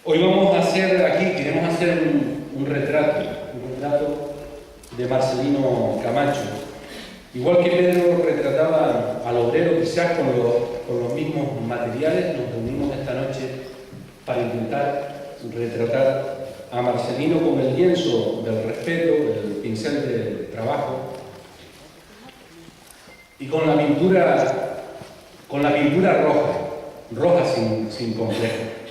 Hoy vamos a hacer aquí, queremos hacer un retrato de Marcelino Camacho. Igual que Pedro retrataba al obrero quizás con los mismos materiales, nos reunimos esta noche para intentar retratar a Marcelino con el lienzo del respeto, el pincel del trabajo y con la pintura roja sin complejo.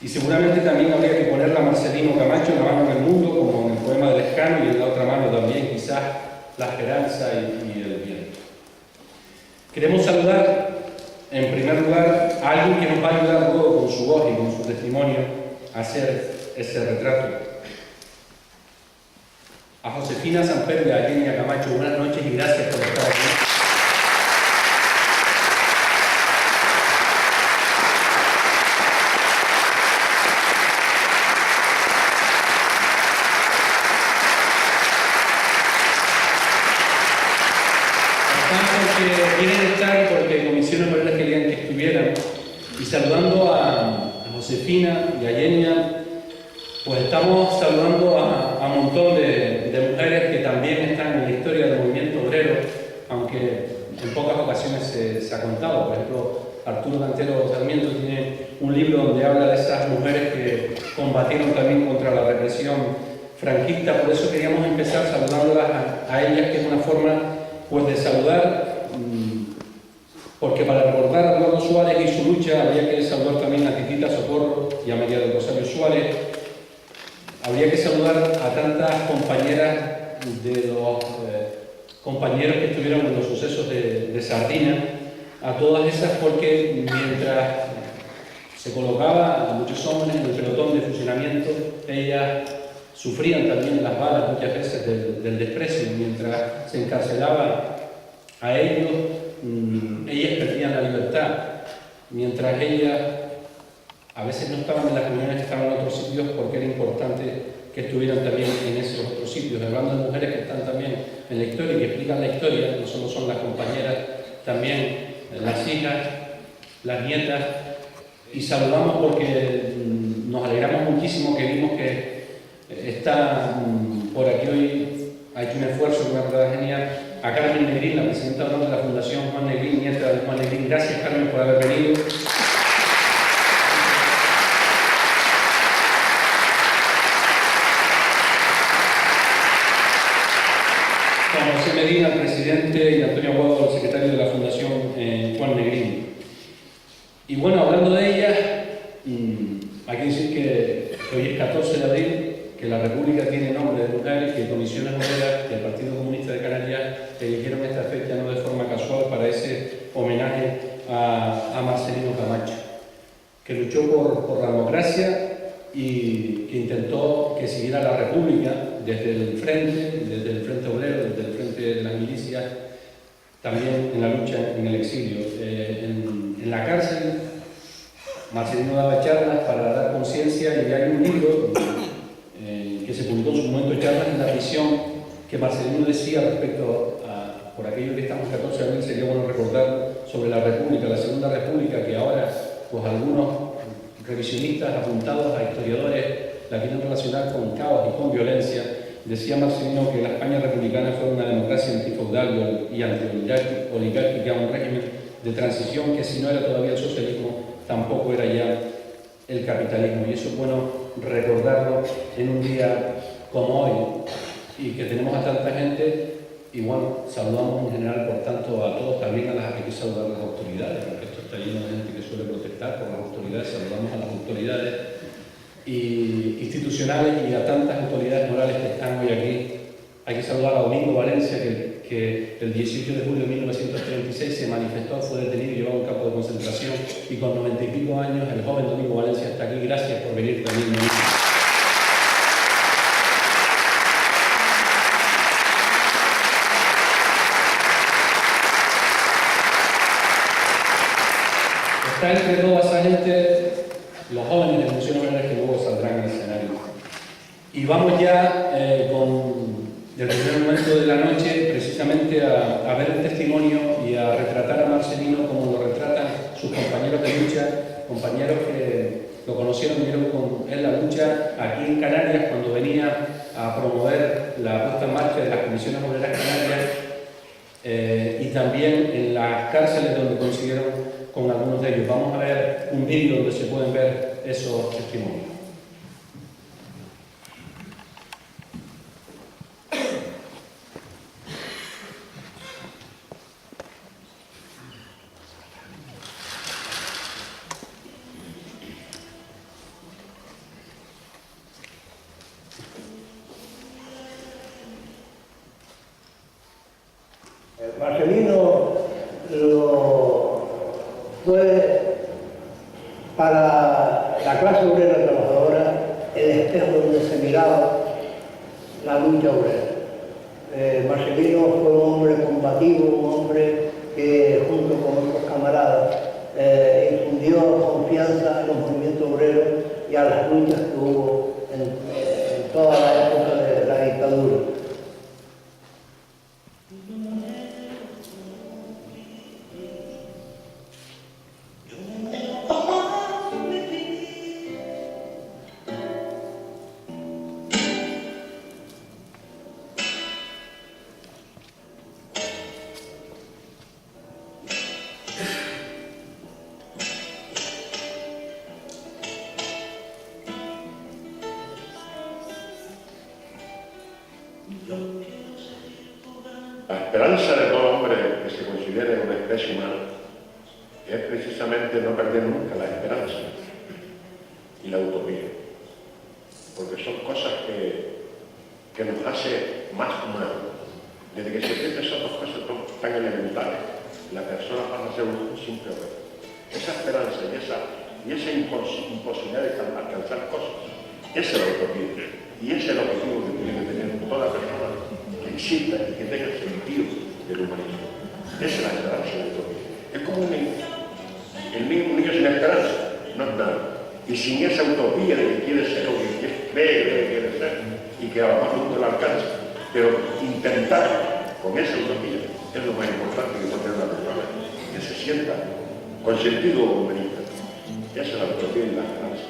Y seguramente también habría que ponerle a Marcelino Camacho en la mano del mundo, como en el poema del Lescano, y en la otra mano también quizás la esperanza y el viento. Queremos saludar en primer lugar a alguien que nos va a ayudar luego con su voz y con su testimonio a hacer ese retrato. A Josefina Samper y a Kenia Camacho, buenas noches y gracias por estar aquí. Quieren estar porque comisiones obreras querían que estuvieran, y saludando a Josefina y a Yenia, pues estamos saludando a un montón de mujeres que también están en la historia del movimiento obrero, aunque en pocas ocasiones se ha contado. Por ejemplo, Arturo Cantero Sarmiento tiene un libro donde habla de esas mujeres que combatieron también contra la represión franquista. Por eso queríamos empezar saludándolas a ellas, que es una forma pues de saludar, porque para recordar a Eduardo Suárez y su lucha habría que saludar también a Titita Socorro y a María del Rosario Suárez. Habría que saludar a tantas compañeras de los compañeros que estuvieron en los sucesos de Sardina, a todas esas, porque mientras se colocaba a muchos hombres en el pelotón de fusilamiento, ellas sufrían también las balas muchas veces del desprecio. Mientras se encarcelaba a ellos, ellas perdían la libertad. Mientras ellas a veces no estaban en las reuniones, estaban en otros sitios, porque era importante que estuvieran también en esos otros sitios. Hablando de mujeres que están también en la historia y que explican la historia, no solo son las compañeras, también las hijas, las nietas, y saludamos porque nos alegramos muchísimo que vimos que está por aquí hoy, ha hecho un esfuerzo, una verdad genial, a Carmen Negrín, la presidenta de la Fundación Juan Negrín, nieta de Juan Negrín. Gracias, Carmen, por haber venido. Juan José Medina, el presidente, y Antonio Aguado, el secretario de la Fundación Juan Negrín. Y bueno, hablando de ellas, hay que decir que hoy es 14 de abril, que la República tiene nombre de mujer, que Comisiones Obreras y el Partido Comunista de Canarias eligieron esta fecha no de forma casual para ese homenaje a Marcelino Camacho, que luchó por la democracia y que intentó que siguiera la República desde el frente obrero, desde el frente de las milicias, también en la lucha en el exilio. En la cárcel, Marcelino daba charlas para dar conciencia, y hay un libro que se publicó en su momento, Charlas en la prisión, que Marcelino decía respecto a, por aquello que estamos 14 de abril, sería bueno recordar sobre la República, la Segunda República, que ahora pues algunos revisionistas apuntados a historiadores la quieren relacionar con caos y con violencia. Decía Marcelino que la España republicana fue una democracia antifeudal y antioligárquica, un régimen de transición que, si no era todavía el socialismo, tampoco era ya el capitalismo. Y eso es bueno recordarlo en un día como hoy, y que tenemos a tanta gente. Y bueno, saludamos en general, por tanto, a todos, también hay que saludar a las autoridades, porque esto está lleno de gente que suele protestar por las autoridades. Saludamos a las autoridades institucionales y a tantas autoridades morales que están hoy aquí. Hay que saludar a Domingo Valencia, que el 18 de julio de 1936 se manifestó, fue detenido y llevado a un campo de concentración, y con 90 y pico años el joven Domingo Valencia está aquí. Gracias por venir también. Está entre toda esa gente los jóvenes de Comisiones Obreras que luego saldrán al escenario. Y vamos ya desde el primer momento de la noche precisamente a ver el testimonio y a retratar a Marcelino como lo retratan sus compañeros de lucha, compañeros que lo conocen conocieron, vieron en la lucha aquí en Canarias cuando venía a promover la puesta en marcha de las comisiones obreras canarias y también en las cárceles donde consiguieron con algunos de ellos. Vamos a ver un vídeo donde se pueden ver esos testimonios. Marcelino fue para la clase obrera trabajadora el espejo donde se miraba la lucha obrera. Marcelino fue un hombre combativo, un hombre que junto con otros camaradas infundió confianza en los movimientos obreros y a las luchas que hubo en toda la época de la dictadura. La esperanza de todo hombre que se considere una especie humana es precisamente no perder nunca la esperanza y la utopía, porque son cosas que nos hace más humanos. Desde que se pierden esas dos cosas tan elementales, la persona pasa a ser un simple hombre. Esa esperanza y esa imposibilidad de alcanzar cosas, esa es la utopía y ese es el objetivo que tiene que tener toda persona que exista y que tenga sentido del humanismo. Esa es la esperanza de la utopía. Es como un niño. Un niño sin esperanza no es nada. Y sin esa utopía de que quiere ser o que cree que quiere ser y que a lo mejor nunca lo alcanza, pero intentar con esa utopía es lo más importante que puede tener una persona, que se sienta con sentido humanista. Esa es la utopía y la esperanza.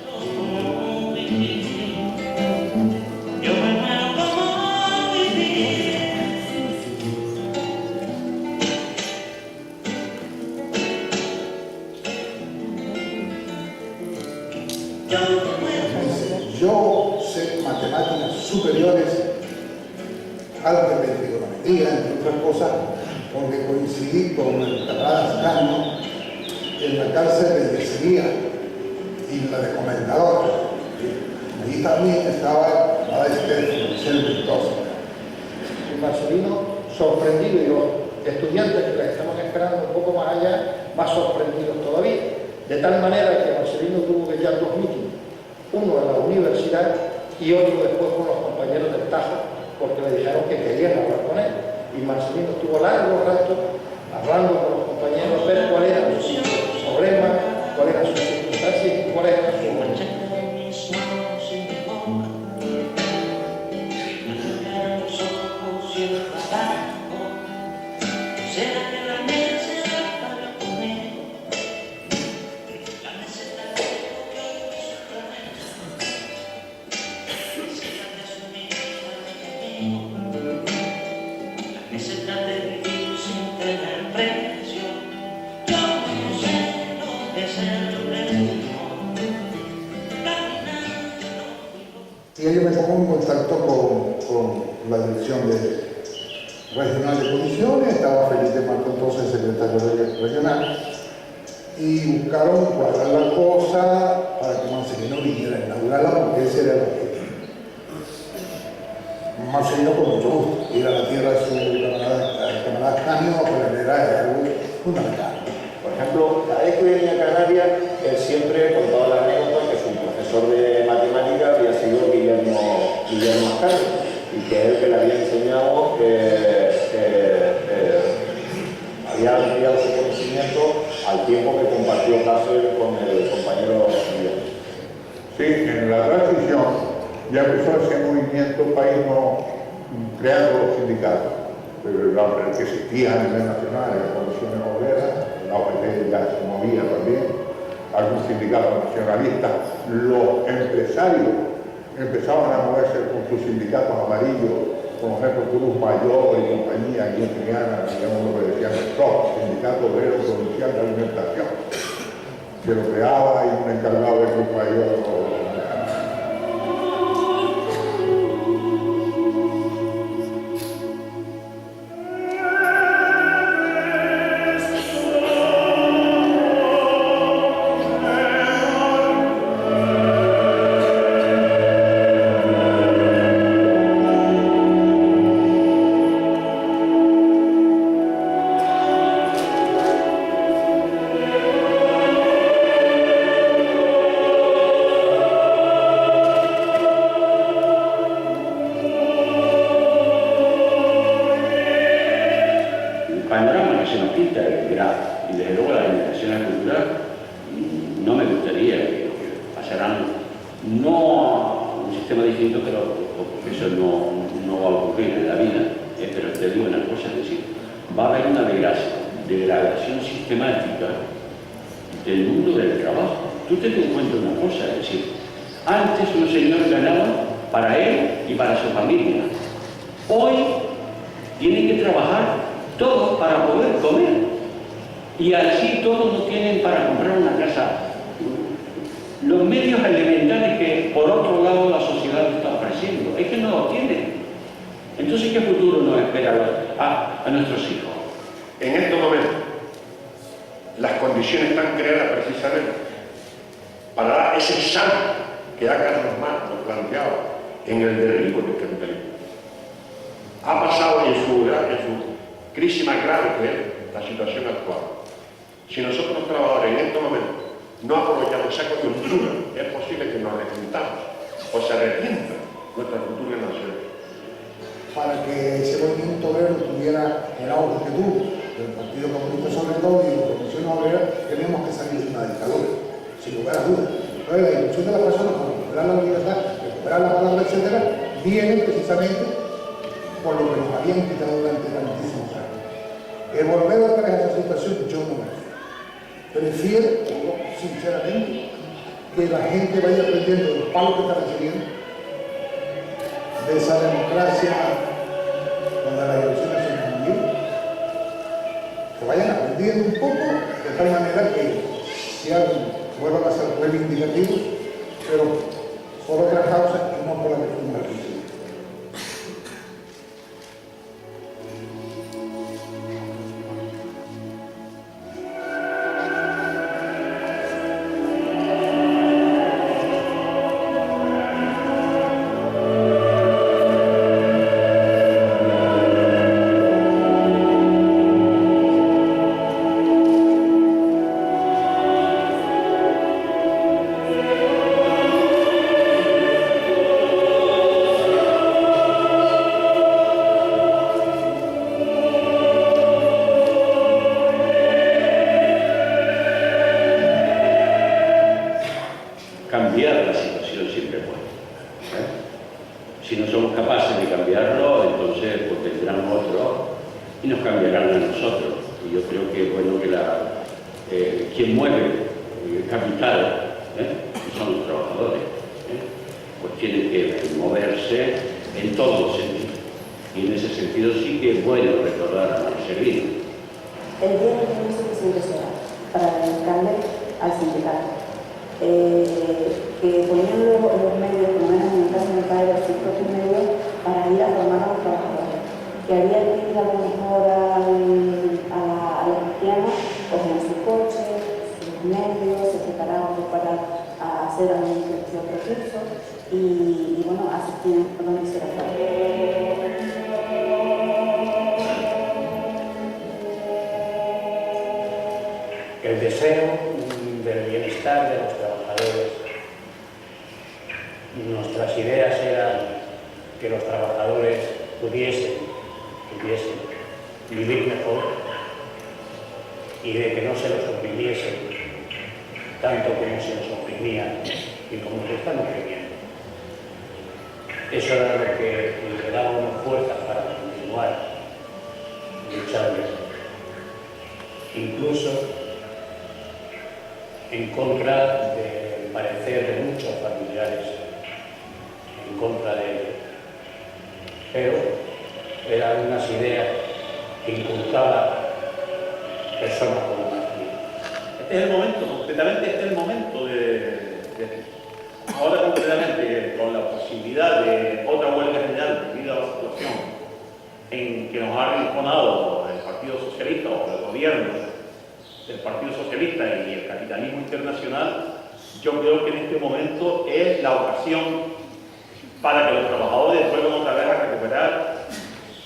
Yo sé matemáticas superiores, álgebra y trigonometría, entre otras cosas, porque coincidí con el camarada Ascanio en la cárcel de Yesería y la de Comendador. Allí también estaba la Michel Mendoza. Y Marcelino sorprendido, y los estudiantes que la estaban esperando un poco más allá, más sorprendidos todavía. De tal manera que Marcelino tuvo que llevar dos mítines, uno en la universidad y otro después con los compañeros del Tajo, porque le dijeron que querían hablar con él. Y Marcelino estuvo largo rato hablando con los compañeros, ver cuál era su problema, cuál era su circunstancia y cuál era su mancha. Y ellos me pongo en contacto con la dirección regional de comisiones, estaba Felipe Marco entonces secretario regional, y buscaron cuadrar la cosa para que Marcelino viniera a inaugurarla, porque ese era el objetivo. Marcelino con mucho gusto, ir a la tierra de su camarada Ascanio, pues era algo fundamental. Por ejemplo, cada vez que venía a Canarias, él siempre contaba la anécdota que su profesor de matemáticas había sido Guillermo Ascanio, y que él que le había enseñado había ampliado su conocimiento al tiempo que compartió clases con el compañero Guillermo. Sí, en la transición ya empezó ese movimiento paísno creando los sindicatos, pero el que existía a nivel nacional, las comisiones obreras, la OPT ya se movía también, algún sindicato nacionalista, los empresarios empezaban a moverse con sus sindicatos amarillos, por ejemplo, Cruz Mayor y compañía aquí en Triana, digamos lo que decían el SOP, Sindicato Obrero Provincial de Alimentación, que lo creaba y un encargado de Cruz Mayor. Y desde luego la limitación a la cultura no me gustaría que pasaran no a un sistema distinto, pero porque eso no va a ocurrir en la vida. Pero te digo una cosa, es decir, va a haber una degradación sistemática del mundo del trabajo. Tú te das cuenta de una cosa, es decir, antes un señor ganaba para él y para su familia. Hoy tienen que trabajar todos para poder comer. Y así todos no tienen para comprar una casa. Los medios elementales que por otro lado la sociedad está ofreciendo, es que no los tienen. Entonces, ¿qué futuro nos espera a nuestros hijos? En estos momentos, las condiciones están creadas precisamente para dar ese salto que ha Carlos Marx nos planteaba en el derribo del capitalismo. Ha pasado en su crisis más grave, que es la situación actual. Si nosotros los trabajadores en estos momentos no aprovechamos esa coyuntura, es posible que nos arrepintamos o se arrepienta nuestra cultura nacional. Para que ese movimiento obrero tuviera el auge que tuvo, del Partido Comunista sobre todo y de la Comisión Obrera, teníamos que salir de una dictadura, sin lugar a dudas. Entonces, la inclusión de las personas para recuperar la libertad, recuperar la palabra, etc., viene precisamente por lo que nos habían quitado durante tantísimos años. El volver otra vez a esa situación, yo no me prefiero, sinceramente, que la gente vaya aprendiendo de los palos que está recibiendo, de esa democracia donde las elecciones son también, que vayan aprendiendo un poco, de tal manera que si alguien vuelvan a ser reivindicativos, pero por otras causas y no por la que fuimos al principio. Cambiar la situación siempre es bueno. Si no somos capaces de cambiarlo, entonces pues vendrán otros y nos cambiarán a nosotros. Y yo creo que es bueno que quien mueve el capital, que son los trabajadores, pues tienen que moverse en todos los sentidos. Y en ese sentido sí que es bueno recordar a Marcelino. El día no tiene suficiente hora para dedicarle al sindicato. Que ponían luego los medios, por lo menos en el caso de mi padre, sus propios medios, para ir a formar a los trabajadores. Que había que ir a lo mejor a los cristianos, cogían sus coches, sus medios, se preparaban para hacer algún otro curso y bueno, asistían a donde hiciera falta. El deseo del bienestar de los trabajadores. Nuestras ideas eran que los trabajadores pudiesen vivir mejor y de que no se los oprimiesen tanto como se los oprimía y como se están oprimiendo. Eso era lo que le daba una fuerza para continuar luchando. Incluso en contra del parecer de muchos familiares, en contra de ello. Pero eran unas ideas que inculcaba personas como Marcelino. Este es el momento, concretamente este es el momento ahora concretamente con la posibilidad de otra huelga general debido a la situación en que nos ha arrinconado el Partido Socialista o el gobierno del Partido Socialista y el capitalismo internacional, yo creo que en este momento es la ocasión para que los trabajadores vuelvan otra vez a recuperar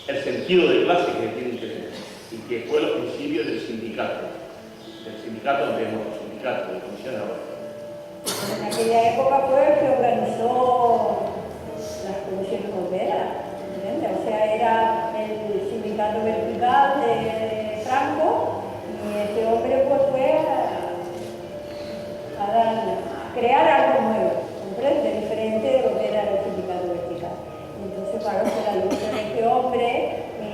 el sentido de clase que tienen que tener y que fue los principios del sindicato de nuestro sindicato de comisiones obreras. En aquella época fue el que organizó las comisiones obreras, ¿entiendes? O sea, era el sindicato vertical de Franco y este hombre pues fue a crear algo nuevo, ¿comprende? Diferente de lo que era el sindicato vertical. Entonces, claro, fue la lucha de este hombre y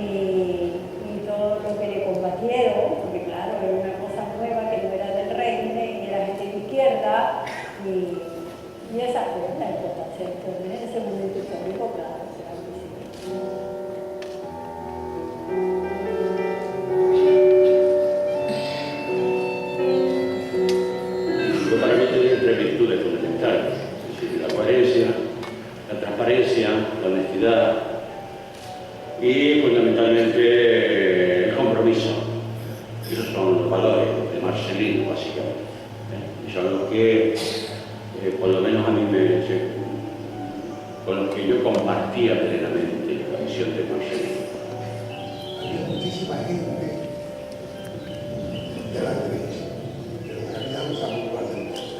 todo lo que le combatieron, porque claro, era una cosa nueva que no era del régimen y era gente de izquierda y esa fue la importancia. Entonces, en ese momento histórico, claro, será Yo para mí tenía tres virtudes fundamentales, es decir, la coherencia, la transparencia, la honestidad y fundamentalmente el compromiso. Esos son los valores de Marcelino, básicamente. Y son los que, por lo menos a mí con los que yo compartía plenamente la visión de Marcelino. Había muchísima gente de la derecha, pero en realidad usa mucho la atención.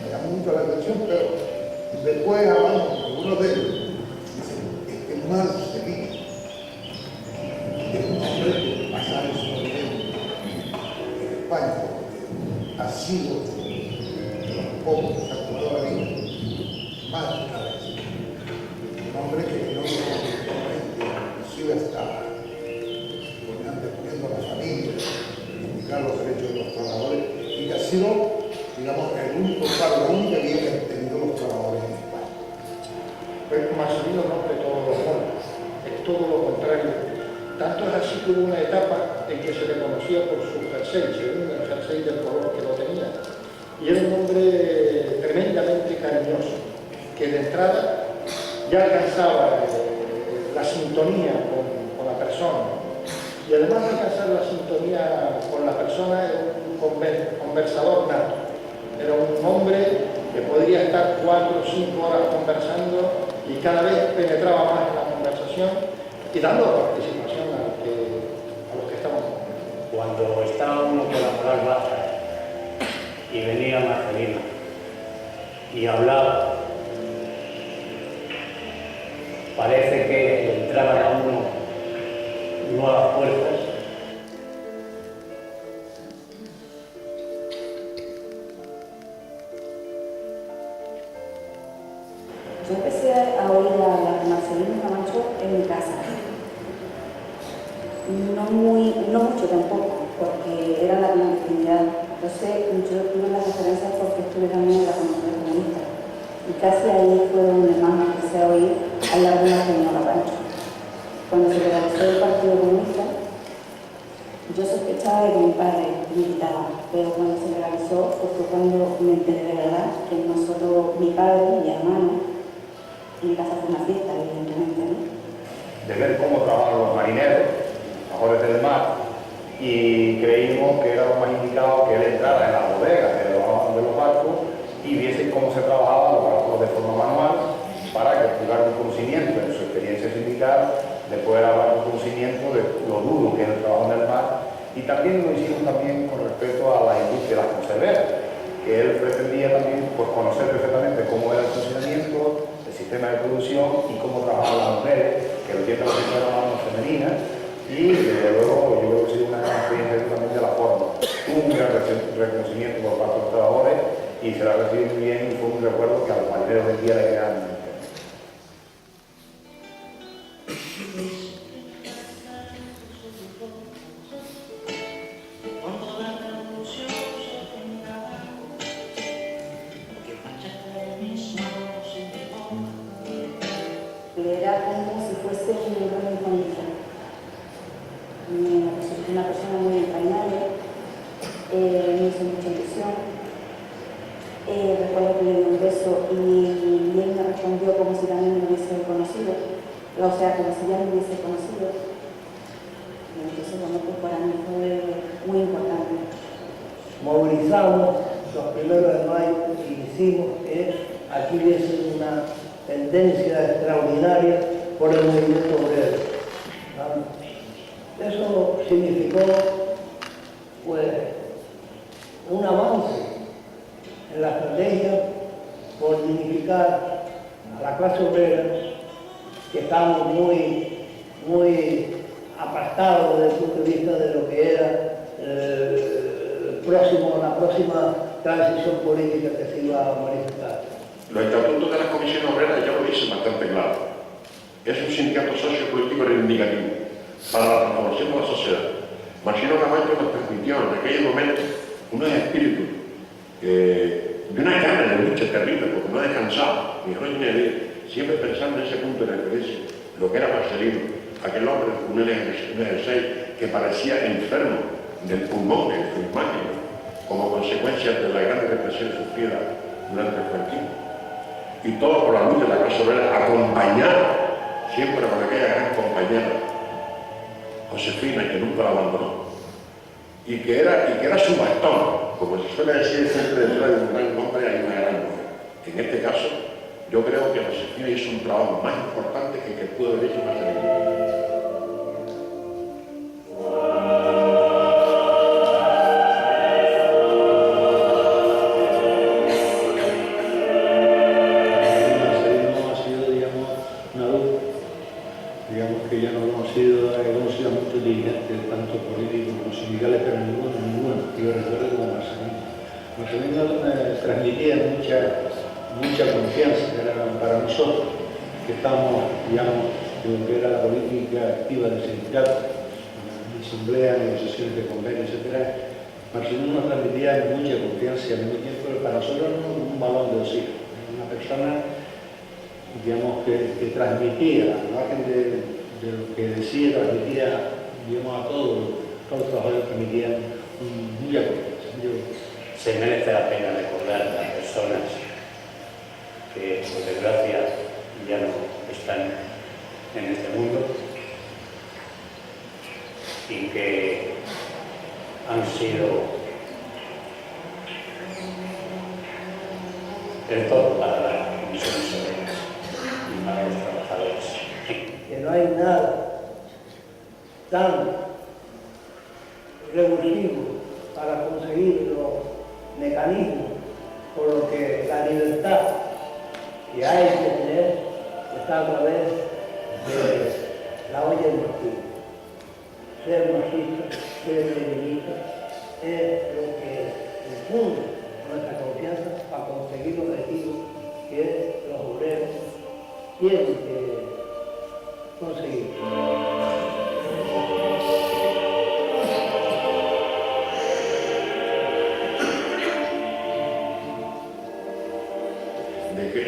Me llama mucho la atención, pero después hablamos con algunos de ellos. Dicen, es que Marcelino es un hombre que pasa en su momento en España, porque ha sido de los pocos que ha tomado la vida más de una vez. Un hombre que no inclusive hasta poniendo a la familia, reivindicar los derechos de los trabajadores, y que ha sido, digamos, el único faraón que habían tenido los trabajadores en España. Pues Marcelino rompe todos los moldes, es todo lo contrario. Tanto es así que hubo una etapa en que se le conocía por su jersey, según el jersey del color que lo tenía. Y era un hombre tremendamente cariñoso, que de entrada ya alcanzaba la sintonía con la persona. Y además de alcanzar la sintonía con la persona, era un conversador nato. Era un hombre que podría estar 4 o 5 horas conversando y cada vez penetraba más en la conversación y dando participación a los que estaban con él. Cuando estaba uno con la moral baja y venía Marcelino y hablaba, parece que le entraban a uno nuevas fuerzas. Yo empecé a oír a Marcelino Camacho en mi casa. No mucho tampoco, porque era la clandestinidad. Entonces yo tuve las referencias porque estuve también en la comunidad comunista. Y casi ahí fue donde más empecé a oír hablar de Marcelino Camacho. Cuando se legalizó el Partido Comunista, yo sospechaba de que mi padre militaba, pero cuando se legalizó fue cuando me enteré de verdad que no solo mi padre, mi hermano, en mi casa fue una fiesta, evidentemente, ¿no? De ver cómo trabajan los marineros, trabajadores del mar, y creímos que era lo más indicado que él entrara en las bodegas de los barcos y viese cómo se trabajaban los barcos de forma manual para que tuviera un conocimiento en su experiencia sindical de poder hablar un conocimiento de lo duro que es el trabajo en el mar, y también lo hicimos también con respecto a la industria de las conserveras, que él pretendía también pues, conocer perfectamente cómo era el funcionamiento, el sistema de producción y cómo trabajaban las mujeres, que el 80% eran más femeninas, y desde luego yo creo que ha sido una gran experiencia también de la forma. Tuvo un gran reconocimiento por parte de los trabajadores y se la recibió muy bien, y fue un recuerdo que a los marineros del día le quedan. o sea, como si ya lo hubiese conocido. Y entonces, bueno, pues para mí fue muy importante. Movilizamos los 1 de mayo y hicimos que aquí hubiese una tendencia extraordinaria por el movimiento obrero. Eso significó pues, un avance en la estrategia por dignificar a la clase obrera, que estamos muy apartados desde el punto de vista de lo que era la próxima transición política que se iba a manifestar. Los estatutos de las comisiones obreras ya lo dicen bastante claro. Es un sindicato sociopolítico reivindicativo para la transformación de la sociedad. Marcelino Camacho nos transmitió en aquel momento unos espíritus de una gana de lucha terrible, porque no descansaba, ni noche ni día, siempre pensando en ese punto de referencia, lo que era Marcelino, aquel hombre con un ejercicio que parecía enfermo del pulmón, de su imagen, como consecuencia de la gran represión sufrida durante el franquismo. Y todo por la lucha de la clase obrera, acompañada siempre por aquella gran compañera, Josefina, que nunca la abandonó, y que era su bastón, como se suele decir siempre detrás de un gran hombre hay una gran mujer. En este caso, yo creo que Josefina hizo un trabajo más importante que el que pudo haber hecho Marcelino. Transmitía mucha confianza para nosotros, que estamos, digamos, en lo que era la política activa del sindicato, asamblea, negociaciones de convenios, etc. Marcelino nos transmitía mucha confianza y al mismo tiempo para nosotros no un balón de oxígeno, una persona, digamos, que transmitía, al margen de lo que decía, transmitía, digamos, a todos los trabajadores, transmitía mucha confianza. Se merece la pena recordar a las personas que, por desgracia, ya no están en este mundo y que han sido el todo para las comisiones obreras y para los trabajadores. Que no hay nada tan revulsivo para conseguir los mecanismos por lo que la libertad que hay que tener está a través de la olla del martillo. Ser marxista, ser leninista, es lo que funde nuestra confianza para conseguir los objetivos que los obreros tienen que conseguir.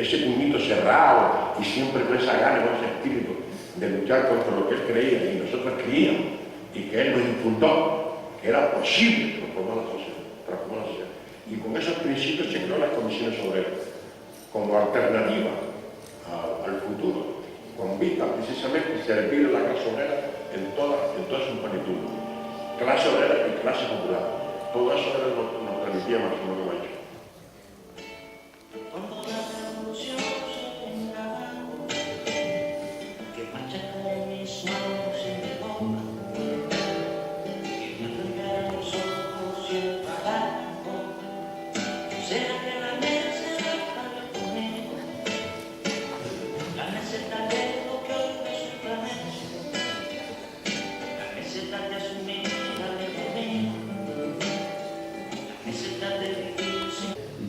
Ese puñito cerrado y siempre con esa gana, con ese espíritu de luchar contra lo que él creía y nosotros creíamos y que él nos inculcó que era posible transformar la sociedad. Y con esos principios se creó las comisiones obreras como alternativa al futuro, con vista precisamente servir a la clase obrera en toda su plenitud. Clase obrera y clase popular. Todo eso nos transmitía Marcelino Camacho.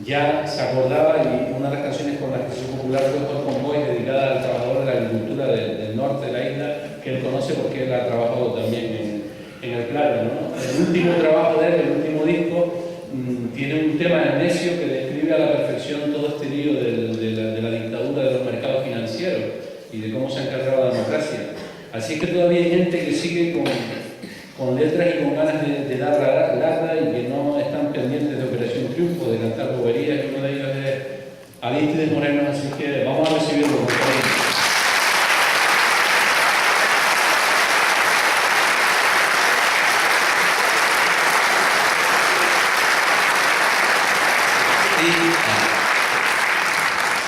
Ya se acordaba, y una de las canciones con las que se hizo popular fue Otro Convoy, dedicada al trabajador de la agricultura del norte de la isla, que él conoce porque él ha trabajado también en el Claro, ¿no? El último trabajo de él, el último disco, tiene un tema de necio que describe a la perfección todo este lío de la dictadura de los mercados financieros y de cómo se ha encargado la democracia. Así es que todavía hay gente que sigue con letras y con ganas de dar lata y que no están pendientes de Operación Triunfo, de cantar boberías, y uno de ellos es Arístides Moreno, así que vamos a recibirlo.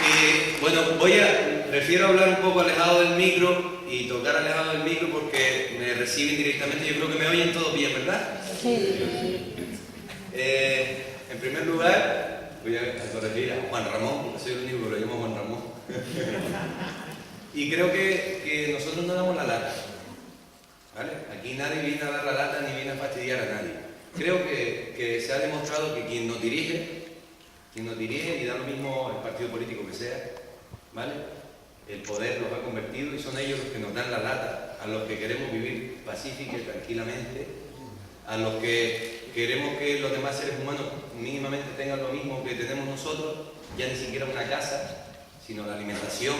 Y bueno, prefiero hablar un poco alejado del micro y tocar alejado del micro porque me reciben directamente. Yo creo que me oyen todos bien, ¿verdad? Sí. En primer lugar, voy a corregir a Juan Ramón, porque soy el único que lo llamo Juan Ramón. Y creo que nosotros no damos la lata, ¿vale? Aquí nadie viene a dar la lata ni viene a fastidiar a nadie. Creo que se ha demostrado que quien nos dirige, y da lo mismo el partido político que sea, ¿vale? El poder los ha convertido y son ellos los que nos dan la lata, a los que queremos vivir pacífica y tranquilamente, a los que queremos que los demás seres humanos mínimamente tengan lo mismo que tenemos nosotros, ya ni siquiera una casa, sino la alimentación,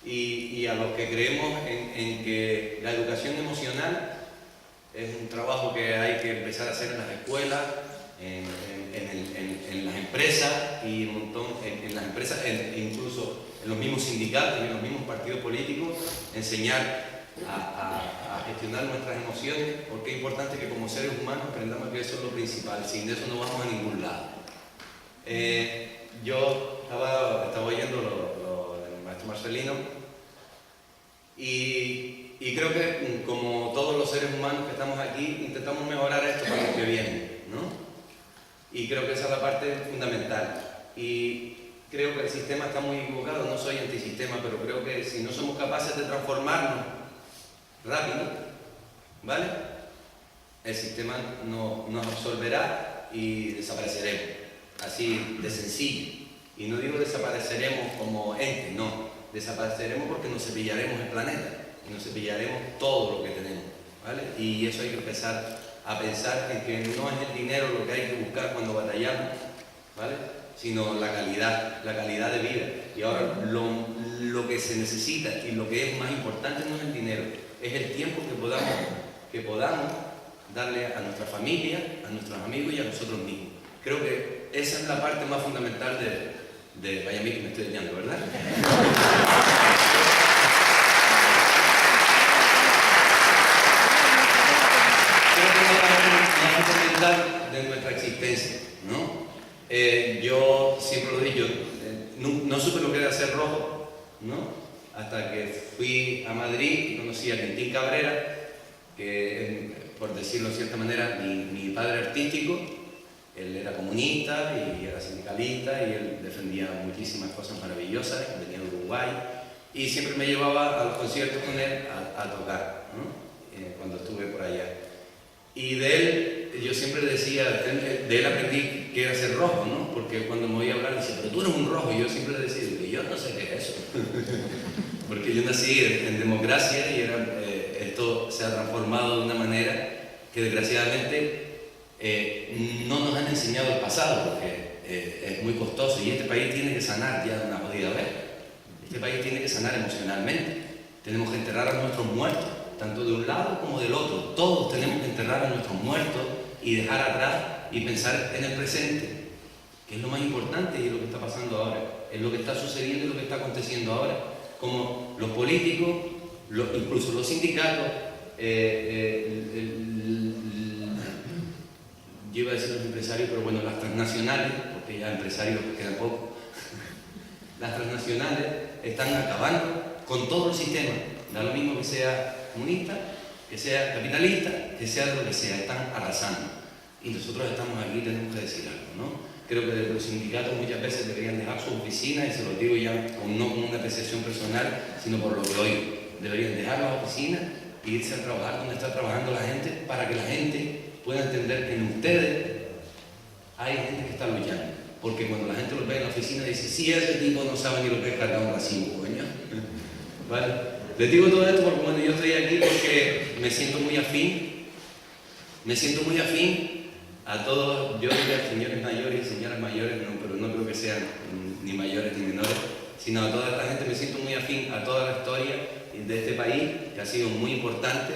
y a los que creemos en que la educación emocional es un trabajo que hay que empezar a hacer en las escuelas, en las empresas y un montón, en las empresas, incluso en los mismos sindicatos y en los mismos partidos políticos, enseñar a gestionar nuestras emociones, porque es importante que como seres humanos aprendamos que eso es lo principal. Sin eso no vamos a ningún lado. Yo estaba oyendo lo del maestro Marcelino y creo que como todos los seres humanos que estamos aquí intentamos mejorar esto para los que vienen, ¿no? Y creo que esa es la parte fundamental. Y creo que el sistema está muy equivocado, no soy antisistema, pero creo que si no somos capaces de transformarnos rápido, ¿vale? El sistema nos absorberá y desapareceremos, así de sencillo. Y no digo desapareceremos como ente, no, desapareceremos porque nos cepillaremos el planeta y nos cepillaremos todo lo que tenemos, ¿vale? Y eso hay que empezar a pensar en que no es el dinero lo que hay que buscar cuando batallamos, ¿vale? Sino la calidad de vida. Y ahora lo que se necesita y lo que es más importante no es el dinero, es el tiempo que podamos darle a nuestra familia, a nuestros amigos y a nosotros mismos. Creo que esa es la parte más fundamental de vaya a mí que me estoy dañando, ¿verdad? Creo que es la parte más fundamental de nuestra existencia, ¿no? Yo siempre lo he dicho, no supe lo que era ser rojo, ¿no? Hasta que fui a Madrid y conocí a Quintín Cabrera, que por decirlo de cierta manera, mi padre artístico. Él era comunista y era sindicalista y él defendía muchísimas cosas maravillosas, venía de Uruguay y siempre me llevaba a los conciertos con él a tocar, ¿no? Cuando estuve por allá. Y de él, yo siempre decía, de él aprendí que era ser rojo, ¿no? Porque cuando me oía hablar, decía, pero tú eres un rojo. Y yo siempre le decía, yo no sé qué es eso. Porque yo nací en democracia y esto se ha transformado de una manera que desgraciadamente no nos han enseñado el pasado, porque es muy costoso. Y este país tiene que sanar ya de una jodida vez. Este país tiene que sanar emocionalmente. Tenemos que enterrar a nuestros muertos, tanto de un lado como del otro. Todos tenemos que enterrar a nuestros muertos y dejar atrás y pensar en el presente, que es lo más importante y es lo que está pasando ahora, es lo que está sucediendo y lo que está aconteciendo ahora. Como los políticos, incluso los sindicatos, yo iba a decir los empresarios, pero bueno, las transnacionales, porque ya empresarios quedan poco, las transnacionales están acabando con todo el sistema, da lo mismo que sea comunista, que sea capitalista, que sea lo que sea, están arrasando. Y nosotros estamos aquí y tenemos que decir algo, ¿no? Creo que los sindicatos muchas veces deberían dejar sus oficinas, y se lo digo ya no con una apreciación personal, sino por lo que oigo. Deberían dejar las oficinas e irse a trabajar donde está trabajando la gente, para que la gente pueda entender que en ustedes hay gente que está luchando. Porque cuando la gente los ve en la oficina dice, sí, ese tipo no sabe ni lo que es cargar un recibo, coño. ¿Vale? Les digo todo esto porque bueno, yo estoy aquí porque me siento muy afín a todos, yo diría señores mayores y señoras mayores, no, pero no creo que sean ni mayores ni menores, sino a toda esta gente. Me siento muy afín a toda la historia de este país, que ha sido muy importante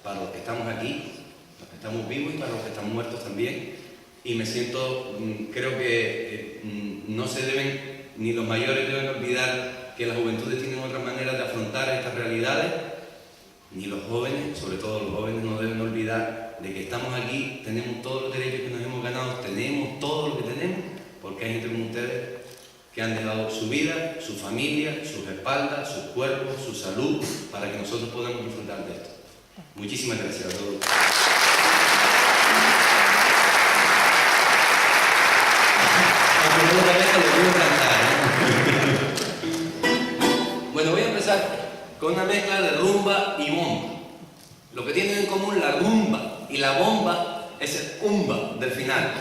para los que estamos aquí, los que estamos vivos y para los que están muertos también. Y me siento, creo que no se deben, ni los mayores deben olvidar que las juventudes tienen otras maneras de afrontar estas realidades, ni los jóvenes, sobre todo los jóvenes, no deben olvidar de que estamos aquí, tenemos todos los derechos que nos hemos ganado, tenemos todo lo que tenemos, porque hay gente como ustedes que han dejado su vida, su familia, sus espaldas, sus cuerpos, su salud, para que nosotros podamos disfrutar de esto. Muchísimas gracias a todos. Bueno, voy a empezar con una mezcla de rumba y bomba. Lo que tienen en común la rumba y la bomba es el umba del final,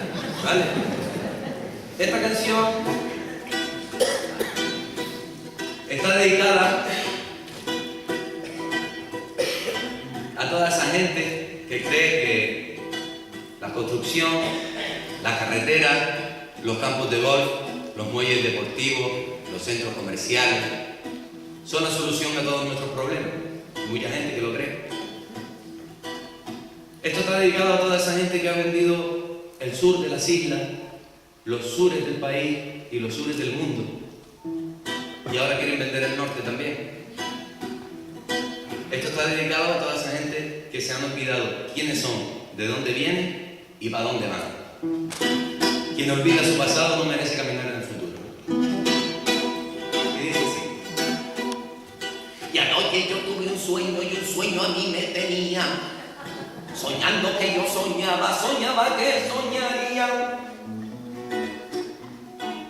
¿vale? Esta canción está dedicada a toda esa gente que cree que la construcción, la carretera, los campos de golf, los muelles deportivos, los centros comerciales son la solución a todos nuestros problemas. Hay mucha gente que lo cree. Esto está dedicado a toda esa gente que ha vendido el sur de las islas, los sures del país y los sures del mundo. Y ahora quieren vender el norte también. Esto está dedicado a toda esa gente que se han olvidado quiénes son, de dónde vienen y para dónde van. Quien olvida su pasado no merece caminar en el futuro. Y dice así. Y anoche yo tuve un sueño y un sueño a mí me tenía. Soñando que yo soñaba, soñaba que soñaría.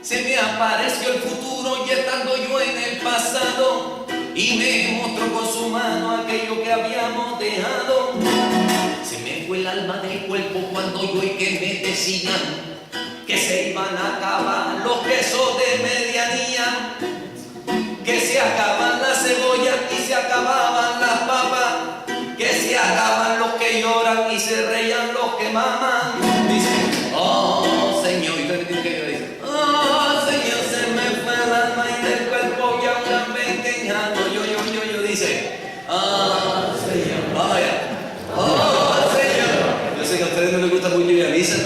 Se me apareció el futuro y estando yo en el pasado, y me mostró con su mano aquello que habíamos dejado. Se me fue el alma del cuerpo cuando yo y que me decían que se iban a acabar los quesos de medianía, que se acaban las cebollas y se acababan las papas, que se acaban los que lloran y se reían los que maman. Dice, oh Señor, y también que yo dice, oh Señor, se me fue el alma y del cuerpo y aún me quejando. Yo, dice, oh Señor, vaya, oh Señor. Yo sé que a ustedes no les gusta mucho ir a misa,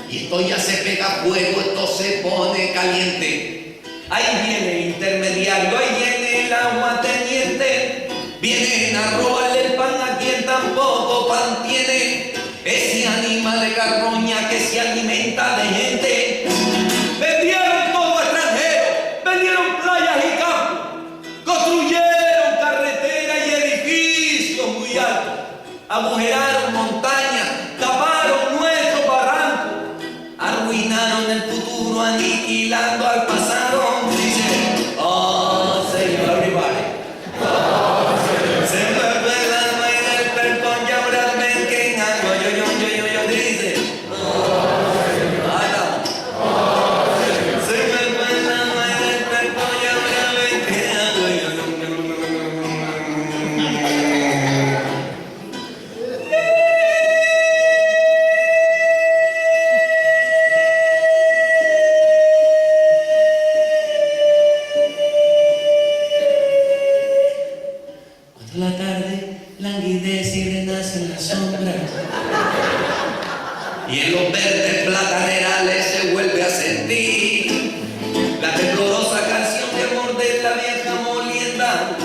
y esto ya se pega fuego, esto se pone caliente. Ahí viene el intermediario, ahí viene el agua teniente. Vienen a robarle el pan a quien tampoco pan tiene. Ese animal de carroña que se alimenta de gente. Vendieron todo extranjero, vendieron playas y campos, construyeron carreteras y edificios muy altos, agujeraron montañas, taparon nuestros barrancos, arruinaron el futuro aniquilando al pasado. Dice, oh Señor, everybody. Oh, Señor. Se me fue el alma y del perdón y ahora me quejando. Yo, dice, oh Señor, ahí estamos. Oh, Señor. Se me fue el alma y del perdón y ahora me quejando. La tarde languidece y renace en las sombras, y en los verdes platanerales se vuelve a sentir la temblorosa canción de amor de la vieja molienda,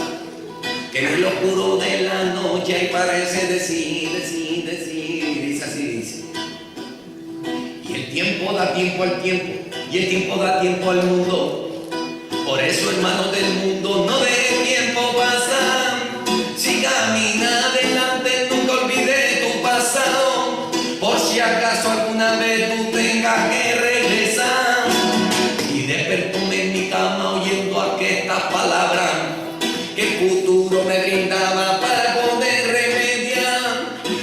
que en el oscuro de la noche parece decir, dice así, dice. Y el tiempo da tiempo al tiempo, y el tiempo da tiempo al mundo. Por eso, hermanos del mundo, no dejen tiempo pasar. Si camina adelante, nunca olvide tu pasado, por si acaso alguna vez tú tengas que regresar. Y despertóme en mi cama oyendo aquestas palabras que el futuro me brindaba para poder remediar.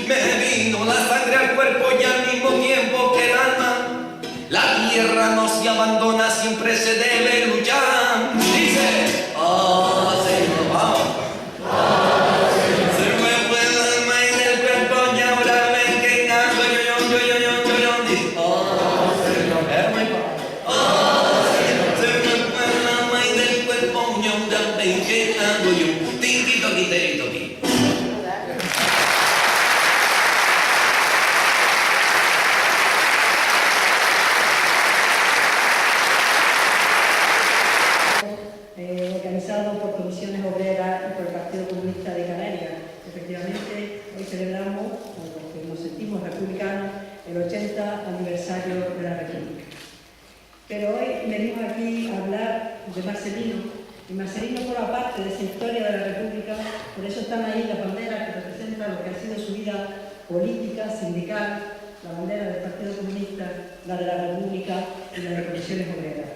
Me vino la sangre al cuerpo y al mismo tiempo que el alma. La tierra no se abandona, siempre se debe luchar. Dice, oh Señor. celebramos, o los que nos sentimos republicanos, el 80 aniversario de la República. Pero hoy venimos aquí a hablar de Marcelino, y Marcelino forma parte de esa historia de la República, por eso están ahí las banderas que representan lo que ha sido su vida política, sindical, la bandera del Partido Comunista, la de la República y la de Comisiones Obreras.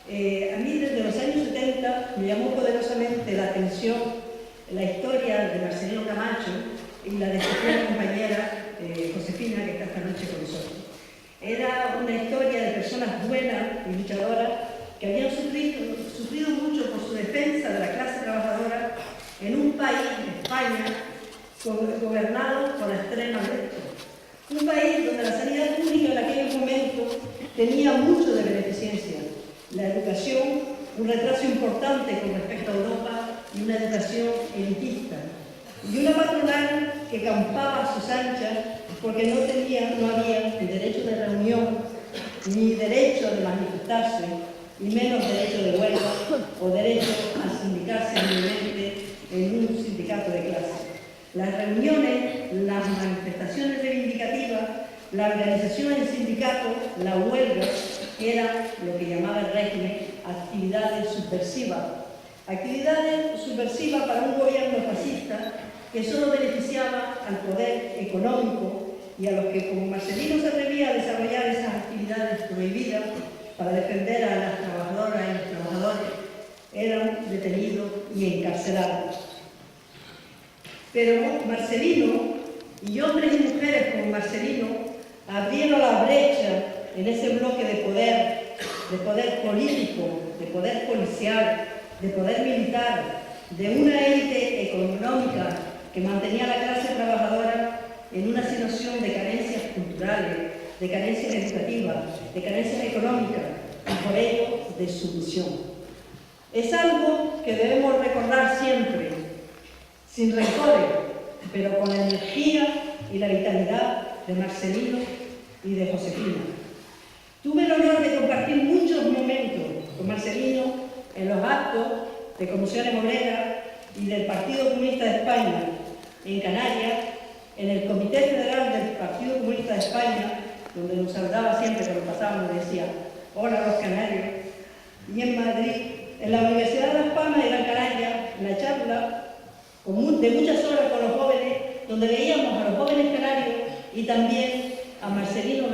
A mí desde los años 70 me llamó poderosamente la atención la historia de Marcelino Camacho y la de su compañera Josefina, que está esta noche con nosotros. Era una historia de personas buenas y luchadoras que habían sufrido mucho por su defensa de la clase trabajadora en un país, España, gobernado por la extrema derecha. Un país donde la sanidad pública en aquellos momentos tenía mucho de beneficencia. La educación, un retraso importante con respecto a Europa y una educación elitista. Y una patronal que campaba a sus anchas porque no había ni derecho de reunión, ni derecho de manifestarse, ni menos derecho de huelga o derecho a sindicarse libremente en un sindicato de clase. Las reuniones, las manifestaciones reivindicativas, la organización en sindicatos, la huelga, era lo que llamaba el régimen actividades subversivas. Actividades subversivas para un gobierno fascista que solo beneficiaba al poder económico y a los que, como Marcelino, se atrevía a desarrollar esas actividades prohibidas para defender a las trabajadoras y los trabajadores, eran detenidos y encarcelados. Pero Marcelino y hombres y mujeres como Marcelino abrieron la brecha en ese bloque de poder político, de poder policial, de poder militar, de una élite económica que mantenía a la clase trabajadora en una situación de carencias culturales, de carencias educativas, de carencias económicas y por ello de sumisión. Es algo que debemos recordar siempre, sin rencores, pero con la energía y la vitalidad de Marcelino y de Josefina. Tuve el honor de compartir muchos momentos con Marcelino en los actos de Comisiones Obreras y del Partido Comunista de España en Canarias, en el Comité Federal del Partido Comunista de España, donde nos saludaba siempre cuando pasábamos y decía hola los canarios, y en Madrid, en la Universidad de Las Palmas de Gran Canaria, en la charla de muchas horas con los jóvenes, donde veíamos a los jóvenes canarios y también a Marcelino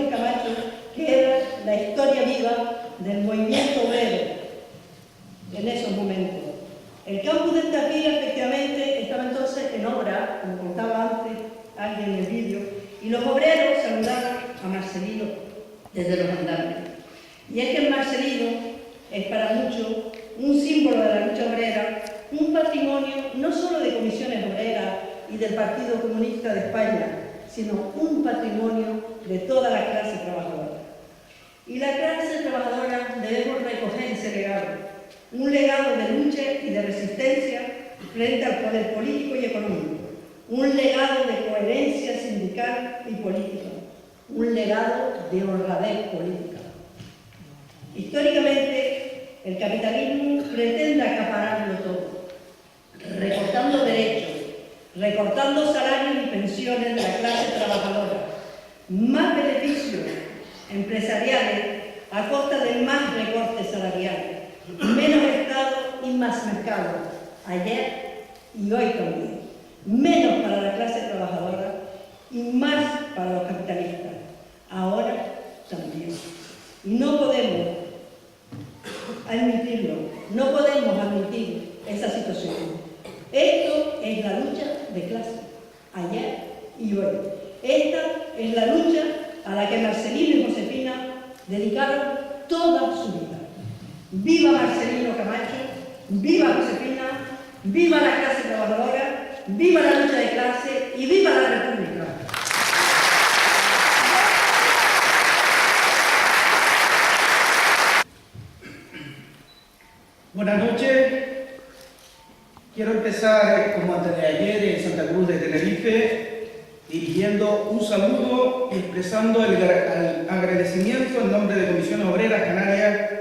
Camacho, que era la historia viva del movimiento obrero en esos momentos. El campus de Estafía efectivamente estaba entonces en obra, como contaba antes alguien en el vídeo, y los obreros saludaban a Marcelino desde los andamios. Y es que el Marcelino es para muchos un símbolo de la lucha obrera, un patrimonio no solo de Comisiones Obreras y del Partido Comunista de España, sino un patrimonio de toda la clase trabajadora. Y la clase trabajadora debemos recoger ese legado, un legado de lucha y de resistencia frente al poder político y económico, un legado de coherencia sindical y política, un legado de honradez política. Históricamente, el capitalismo pretende acapararlo todo, recortando derechos, recortando salarios y pensiones de la clase trabajadora, más beneficios empresariales a costa de más recortes salariales, menos Estado y más mercado, ayer y hoy también, menos para la clase trabajadora y más para los capitalistas, ahora también. Y no podemos admitirlo, no podemos admitir esa situación. Esto es la lucha de clase, ayer y hoy. Esta es la lucha a la que Marcelino y Josefina dedicaron toda su vida. ¡Viva Marcelino Camacho! ¡Viva Josefina! ¡Viva la clase trabajadora! ¡Viva la lucha de clase! ¡Y viva la República! Buenas noches. Quiero empezar, como antes de ayer, en Santa Cruz de Tenerife, dirigiendo un saludo y expresando el agradecimiento en nombre de Comisiones Obreras Canarias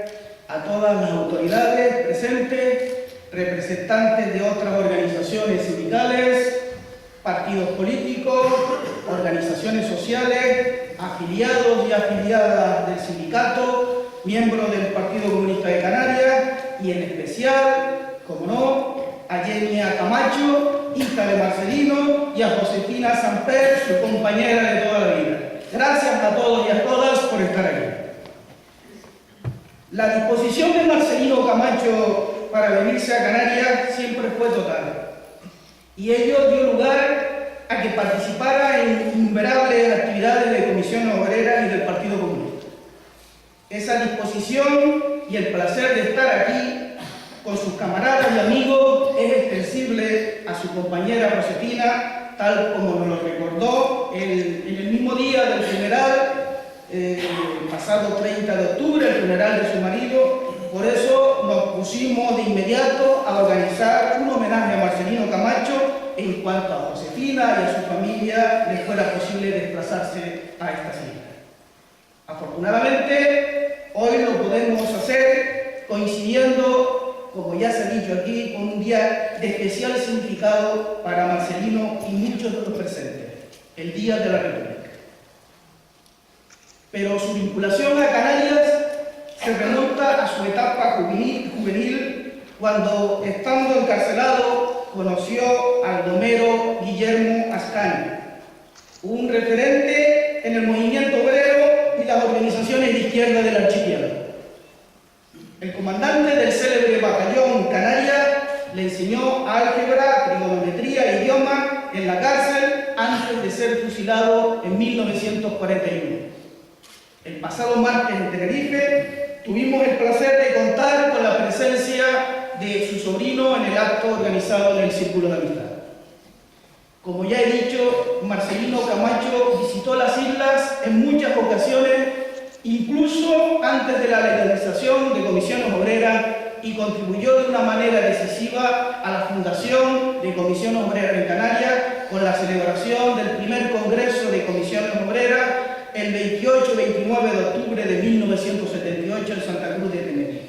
a todas las autoridades presentes, representantes de otras organizaciones sindicales, partidos políticos, organizaciones sociales, afiliados y afiliadas del sindicato, miembros del Partido Comunista de Canarias y en especial, como no, a Yenia Camacho, hija de Marcelino, y a Josefina Samper, su compañera de toda la vida. Gracias a todos y a todas por estar aquí. La disposición de Marcelino Camacho para venirse a Canarias siempre fue total, y ello dio lugar a que participara en innumerables actividades de comisiones obreras y del Partido Comunista. Esa disposición y el placer de estar aquí con sus camaradas y amigos es extensible a su compañera Josefina, tal como nos lo recordó en el mismo día del funeral, pasado 30 de octubre, el funeral de su marido. Por eso nos pusimos de inmediato a organizar un homenaje a Marcelino Camacho en cuanto a Josefina y a su familia les fuera posible desplazarse a esta cita. Afortunadamente, hoy lo podemos hacer coincidiendo, como ya se ha dicho aquí, con un día de especial significado para Marcelino y muchos de los presentes, el Día de la República. Pero su vinculación a Canarias se remonta a su etapa juvenil cuando, estando encarcelado, conoció al domero Guillermo Ascanio, un referente en el movimiento obrero y las organizaciones de izquierda del archipiélago. El comandante del célebre batallón Canaria le enseñó álgebra, trigonometría e idioma en la cárcel antes de ser fusilado en 1941. El pasado martes en Tenerife tuvimos el placer de contar con la presencia de su sobrino en el acto organizado en el Círculo de Amistad. Como ya he dicho, Marcelino Camacho visitó las islas en muchas ocasiones, incluso antes de la legalización de comisiones obreras, y contribuyó de una manera decisiva a la fundación de Comisiones Obreras en Canarias con la celebración del primer Congreso de Comisiones Obreras el 28 y 29 de octubre de 1978 en Santa Cruz de Tenerife.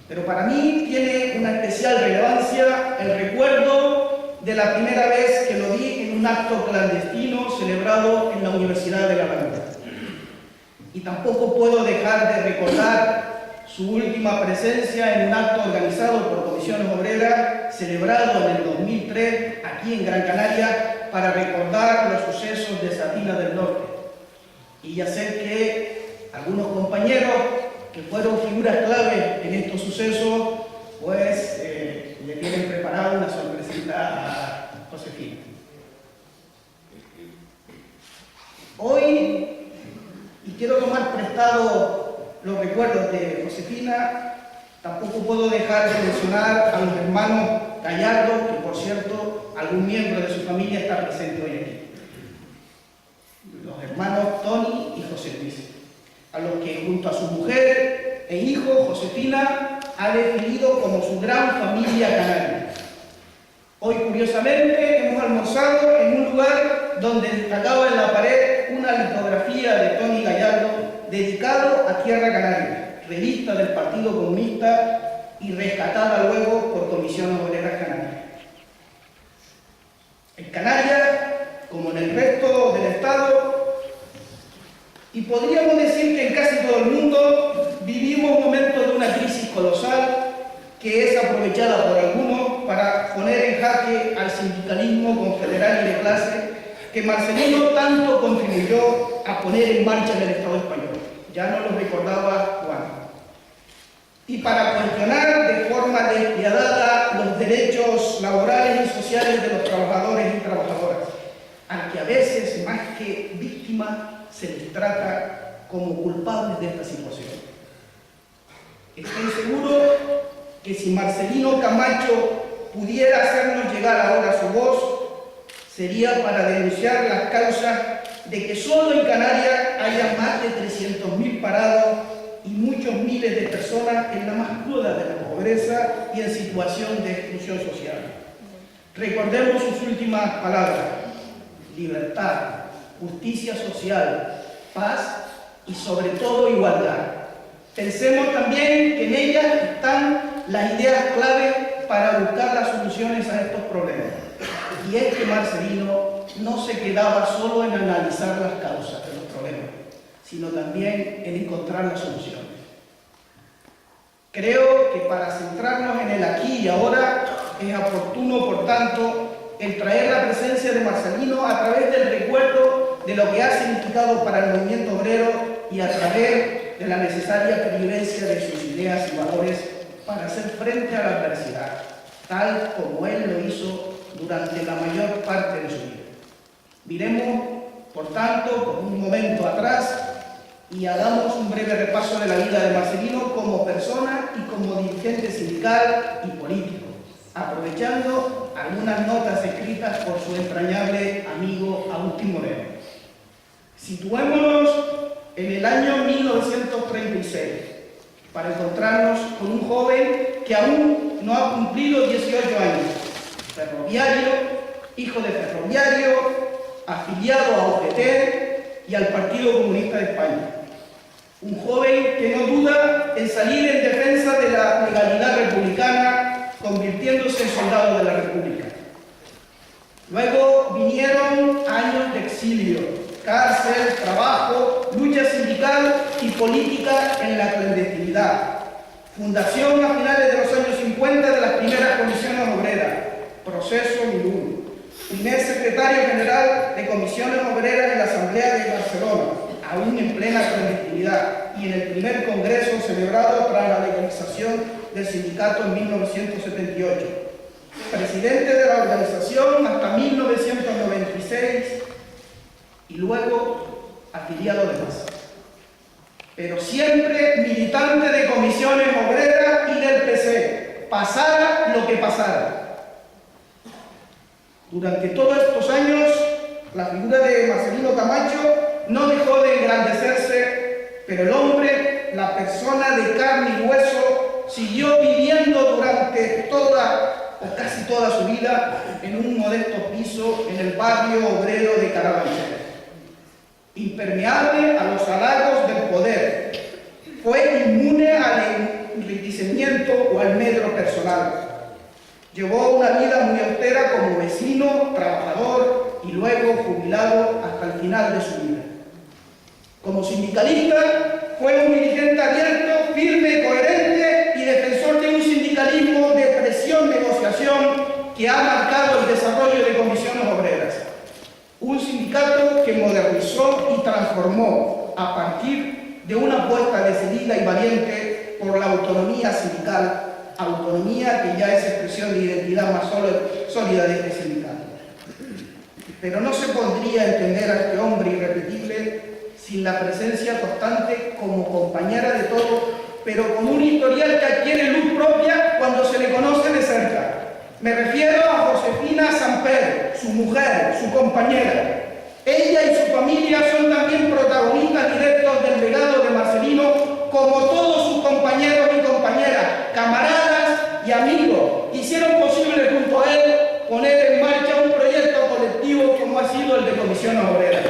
Pero para mí tiene una especial relevancia el recuerdo de la primera vez que lo vi en un acto clandestino celebrado en la Universidad de La Laguna. Y tampoco puedo dejar de recordar su última presencia en un acto organizado por Comisiones Obreras, celebrado en el 2003 aquí en Gran Canaria, para recordar los sucesos de Satina del Norte. Y ya sé que algunos compañeros que fueron figuras clave en estos sucesos, pues le tienen preparado una sorpresita a Josefina. Hoy, y quiero tomar prestado los recuerdos de Josefina, tampoco puedo dejar de mencionar a los hermanos Gallardo, que por cierto, algún miembro de su familia está presente hoy aquí. Los hermanos Tony y José Luis, a los que junto a su mujer e hijo, Josefina, ha definido como su gran familia canaria. Hoy, curiosamente, hemos almorzado en un lugar donde destacaba en la pared una litografía de Tony Gallardo dedicado a Tierra Canaria, revista del Partido Comunista y rescatada luego por Comisiones Obreras Canarias. En Canarias, como en el resto del Estado, y podríamos decir que en casi todo el mundo, vivimos momentos de una crisis colosal que es aprovechada por algunos para poner en jaque al sindicalismo confederal y de clase que Marcelino tanto contribuyó a poner en marcha en el Estado español. Ya nos lo recordaba Juan. Y para cuestionar de forma despiadada los derechos laborales y sociales de los trabajadores y trabajadoras, a que a veces, más que víctimas, se les trata como culpables de esta situación. Estoy seguro que si Marcelino Camacho pudiera hacernos llegar ahora su voz, sería para denunciar las causas de que solo en Canarias haya más de 300.000 parados y muchos miles de personas en la más cruda de la pobreza y en situación de exclusión social. Recordemos sus últimas palabras: libertad, justicia social, paz y sobre todo igualdad. Pensemos también que en ellas están las ideas clave para buscar las soluciones a estos problemas. Y es que Marcelino no se quedaba solo en analizar las causas de los problemas, sino también en encontrar las soluciones. Creo que para centrarnos en el aquí y ahora es oportuno, por tanto, el traer la presencia de Marcelino a través del recuerdo de lo que ha significado para el movimiento obrero y a través de la necesaria pervivencia de sus ideas y valores para hacer frente a la adversidad, tal como él lo hizo durante la mayor parte de su vida. Miremos, por tanto, por un momento atrás y hagamos un breve repaso de la vida de Marcelino como persona y como dirigente sindical y político, aprovechando algunas notas escritas por su entrañable amigo Agustín Moreno. Situémonos en el año 1936, para encontrarnos con un joven que aún no ha cumplido 18 años, ferroviario, hijo de ferroviario, afiliado a UGT y al Partido Comunista de España. Un joven que no duda en salir en defensa de la legalidad republicana, convirtiéndose en soldado de la República. Luego vinieron años de exilio, cárcel, trabajo, lucha sindical y política en la clandestinidad. Fundación a finales de los años 50 de las primeras comisiones obreras, proceso Milún. Primer secretario general de comisiones obreras en la Asamblea de Barcelona, aún en plena clandestinidad, y en el primer congreso celebrado tras la legalización del sindicato en 1978. Presidente de la organización hasta 1996 y luego afiliado de masa. Pero siempre militante de comisiones obreras y del PC, pasara lo que pasara. Durante todos estos años, la figura de Marcelino Camacho no dejó de engrandecerse, pero el hombre, la persona de carne y hueso, siguió viviendo durante toda o casi toda su vida en un modesto piso en el barrio obrero de Carabanchel. Impermeable a los halagos del poder, fue inmune al enriquecimiento o al medro personal. Llevó una vida muy austera como vecino, trabajador y luego jubilado hasta el final de su vida. Como sindicalista, fue un dirigente abierto, firme, coherente y defensor de un sindicalismo de presión-negociación que ha marcado el desarrollo de comisiones obreras. Un sindicato que modernizó y transformó a partir de una apuesta decidida y valiente por la autonomía sindical, autonomía que ya es expresión de identidad más sólida de este sindicato. Pero no se podría entender a este hombre irrepetible sin la presencia constante como compañera de todo, pero con un historial que adquiere luz propia cuando se le conoce de cerca. Me refiero a Josefina Samper, su mujer, su compañera. Ella y su familia son también protagonistas directos del legado de Marcelino, como todos sus compañeros y compañeras, camaradas y amigos. Hicieron posible junto a él poner en marcha un proyecto colectivo como ha sido el de Comisiones Obreras.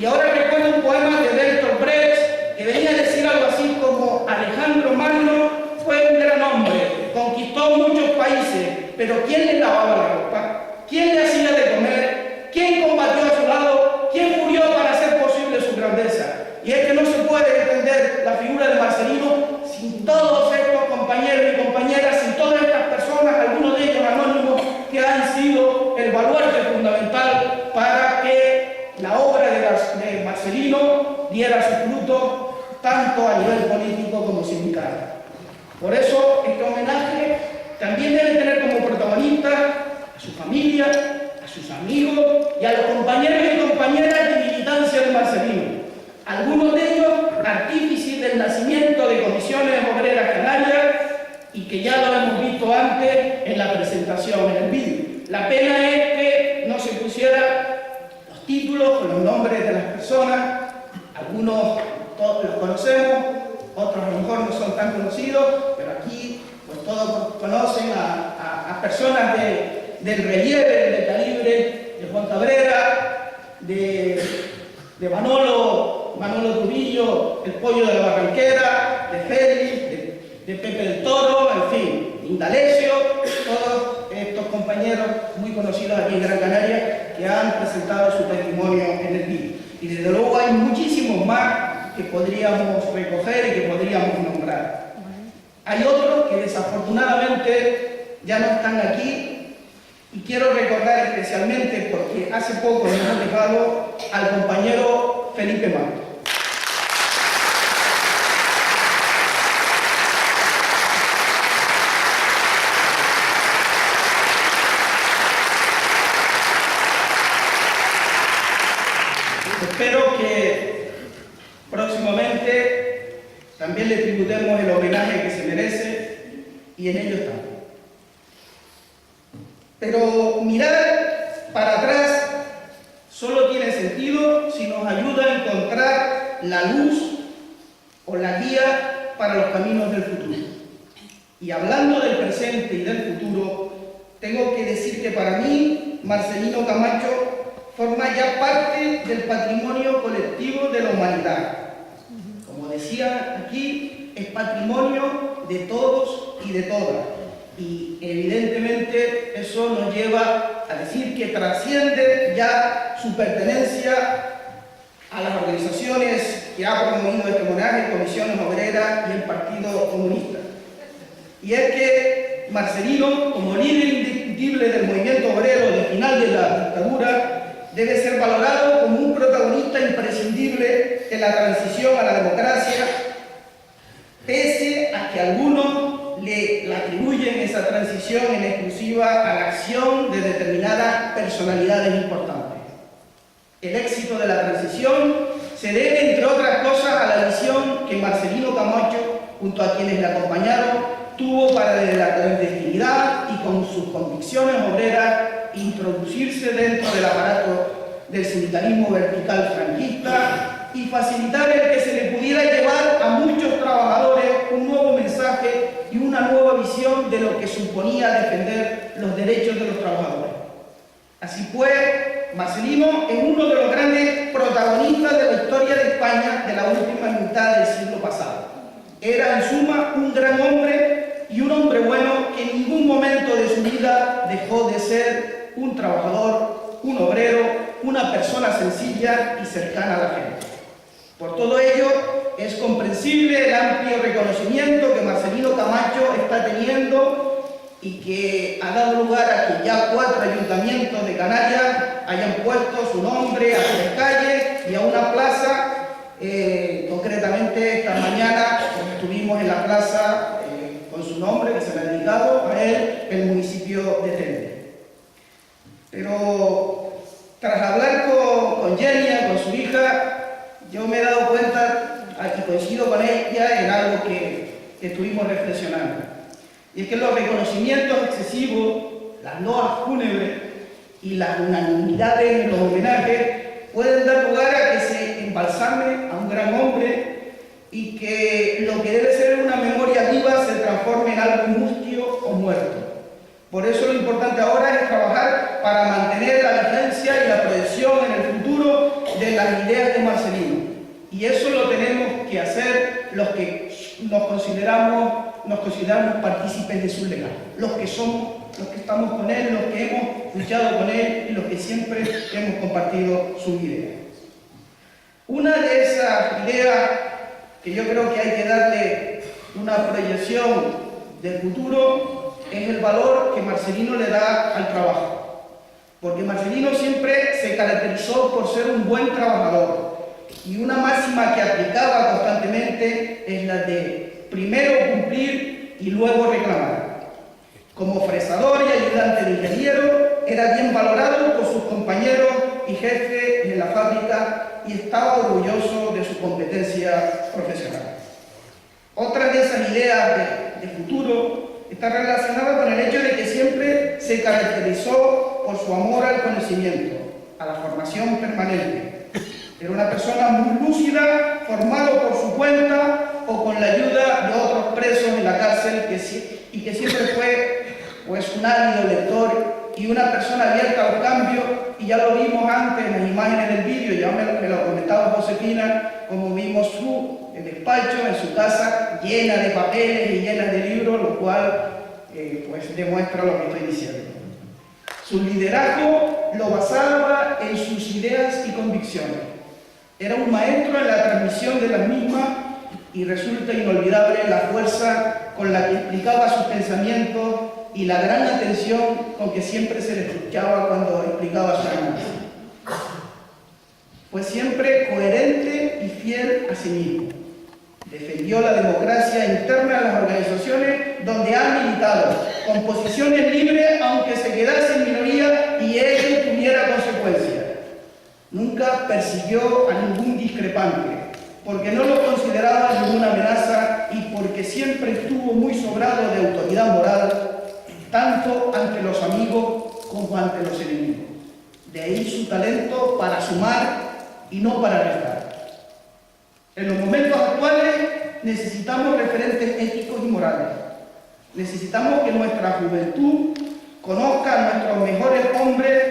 Y ahora recuerdo un poema de Bertolt Brecht que venía a decir algo así como: Alejandro Magno fue un gran hombre, conquistó muchos países, pero ¿quién le lavaba la ropa? ¿Quién le hacía de comer? ¿Quién combatió a su lado? ¿Quién murió para hacer posible su grandeza? Y es que no se puede entender la figura de Marcelino sin todos estos compañeros y compañeras, sin todas estas personas, algunos de ellos anónimos, que han sido el baluarte fundamental para que la obra de Marcelino diera su fruto tanto a nivel político como sindical. Por eso este homenaje también debe tener como protagonista a su familia, a sus amigos y a los compañeros y compañeras de militancia de Marcelino. Algunos de ellos artífices del nacimiento de Comisiones Obreras Canarias y que ya lo hemos visto antes en la presentación, en el vídeo. La pena es que no se pusieran los títulos con los nombres de las personas. Algunos todos los conocemos, otros a lo mejor no son tan conocidos, pero aquí pues todos conocen a personas del relieve, del calibre de Juan Cabrera, de Manolo Trujillo, el Pollo de la Barranquera, de Félix, de Pepe del Toro, en fin, Indalecio, todos estos compañeros muy conocidos aquí en Gran Canaria que han presentado su testimonio en el vídeo. Y desde luego hay muchísimos más que podríamos recoger y que podríamos nombrar. Hay otros que desafortunadamente ya no están aquí y quiero recordar especialmente porque hace poco nos hemos dejado al compañero Felipe Manto. Espero que próximamente también le tributemos el homenaje que se merece y en ello estamos. Pero mirar para atrás solo tiene sentido si nos ayuda a encontrar la luz o la guía para los caminos del futuro. Y hablando del presente y del futuro, tengo que decir que para mí Marcelino Camacho forma ya parte del patrimonio colectivo de la humanidad. Como decía aquí, es patrimonio de todos y de todas. Y evidentemente eso nos lleva a decir que trasciende ya su pertenencia a las organizaciones que ha promovido este homenaje, Comisiones Obreras y el Partido Comunista. Y es que Marcelino, como líder indiscutible del movimiento obrero del final de la dictadura, debe ser valorado como un protagonista imprescindible en la transición a la democracia, pese a que algunos le atribuyen esa transición en exclusiva a la acción de determinadas personalidades importantes. El éxito de la transición se debe, entre otras cosas, a la visión que Marcelino Camacho, junto a quienes le acompañaron, tuvo para desde la clandestinidad y con sus convicciones obreras introducirse dentro del aparato del sindicalismo vertical franquista y facilitar el que se le pudiera llevar a muchos trabajadores un nuevo mensaje y una nueva visión de lo que suponía defender los derechos de los trabajadores. Así pues, Marcelino es uno de los grandes protagonistas de la historia de España de la última mitad del siglo pasado. Era en suma un gran hombre y un hombre bueno que en ningún momento de su vida dejó de ser un trabajador, un obrero, una persona sencilla y cercana a la gente. Por todo ello, es comprensible el amplio reconocimiento que Marcelino Camacho está teniendo y que ha dado lugar a que ya 4 ayuntamientos de Canarias hayan puesto su nombre a 3 calles y a una plaza. Concretamente esta mañana estuvimos en la plaza con su nombre que se le ha dedicado a él, el municipio de Telde. Pero tras hablar con Yenia, con su hija, yo me he dado cuenta, aquí coincido con ella en algo que estuvimos reflexionando. Y es que los reconocimientos excesivos, las loas fúnebres y las unanimidades en los homenajes pueden dar lugar a que se embalsame a un gran hombre y que lo que debe ser una memoria viva se transforme en algo mustio o muerto. Por eso lo importante ahora es trabajar para mantener la vigencia y la proyección en el futuro de las ideas de Marcelino. Y eso lo tenemos que hacer los que nos consideramos partícipes de su legado, los que somos, los que estamos con él, los que hemos luchado con él y los que siempre hemos compartido sus ideas. Una de esas ideas que yo creo que hay que darle una proyección del futuro es el valor que Marcelino le da al trabajo. Porque Marcelino siempre se caracterizó por ser un buen trabajador. Y una máxima que aplicaba constantemente es la de primero cumplir y luego reclamar. Como fresador y ayudante de ingeniero, era bien valorado por sus compañeros y jefes en la fábrica y estaba orgulloso de su competencia profesional. Otra de esas ideas de futuro está relacionada con el hecho de que siempre se caracterizó por su amor al conocimiento, a la formación permanente. Era una persona muy lúcida, formado por su cuenta o con la ayuda de otros presos en la cárcel y que siempre fue un ávido lector y una persona abierta al cambio, y ya lo vimos antes en las imágenes del vídeo, ya me lo comentaba Josefina, como vimos su despacho en su casa llena de papeles y llena de libros, lo cual demuestra lo que estoy diciendo. Su liderazgo lo basaba en sus ideas y convicciones. Era un maestro en la transmisión de las mismas y resulta inolvidable la fuerza con la que explicaba sus pensamientos y la gran atención con que siempre se le escuchaba cuando explicaba su análisis. Fue siempre coherente y fiel a sí mismo. Defendió la democracia interna de las organizaciones donde ha militado, con posiciones libres aunque se quedase en minoría y ello tuviera consecuencias. Nunca persiguió a ningún discrepante, porque no lo consideraba ninguna amenaza y porque siempre estuvo muy sobrado de autoridad moral, tanto ante los amigos como ante los enemigos. De ahí su talento para sumar y no para restar. En los momentos actuales necesitamos referentes éticos y morales. Necesitamos que nuestra juventud conozca a nuestros mejores hombres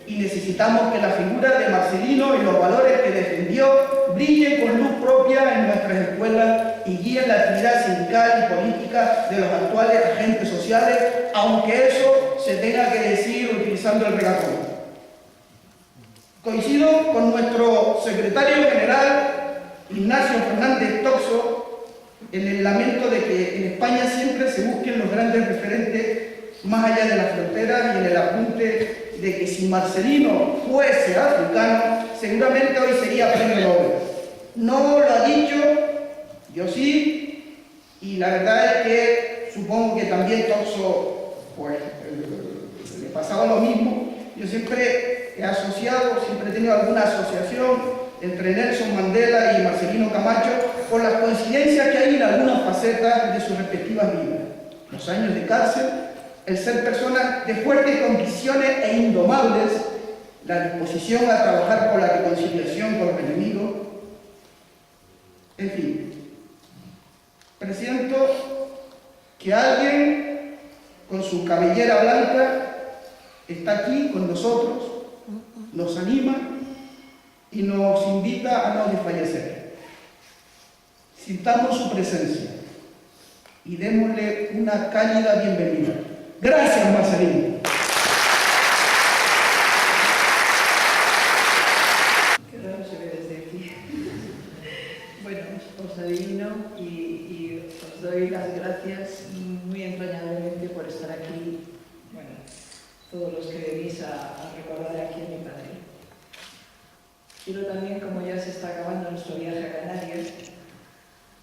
y necesitamos que la figura de Marcelino y los valores que defendió brillen con luz propia en nuestras escuelas y guíen la actividad sindical y política de los actuales agentes sociales, aunque eso se tenga que decir utilizando el regatón. Coincido con nuestro secretario general, Ignacio Fernández Toxo, en el lamento de que en España siempre se busquen los grandes referentes más allá de las fronteras y en el apunte de que si Marcelino fuese africano, seguramente hoy sería premio Nobel. No lo ha dicho, yo sí, y la verdad es que supongo que también Toxo pues, le pasaba lo mismo. Yo siempre he asociado, siempre he tenido alguna asociación entre Nelson Mandela y Marcelino Camacho por las coincidencias que hay en algunas facetas de sus respectivas vidas. Los años de cárcel, el ser personas de fuertes convicciones e indomables, la disposición a trabajar por la reconciliación con los enemigos. En fin, presiento que alguien con su cabellera blanca está aquí con nosotros, nos anima y nos invita a no desfallecer. Sintamos su presencia y démosle una cálida bienvenida. Gracias, Marcelino. Qué raro se ve desde aquí. Bueno, os adivino y os doy las gracias muy entrañablemente por estar aquí. Bueno, todos los que venís a recordar aquí a mi padre. Quiero también, como ya se está acabando nuestro viaje a Canarias,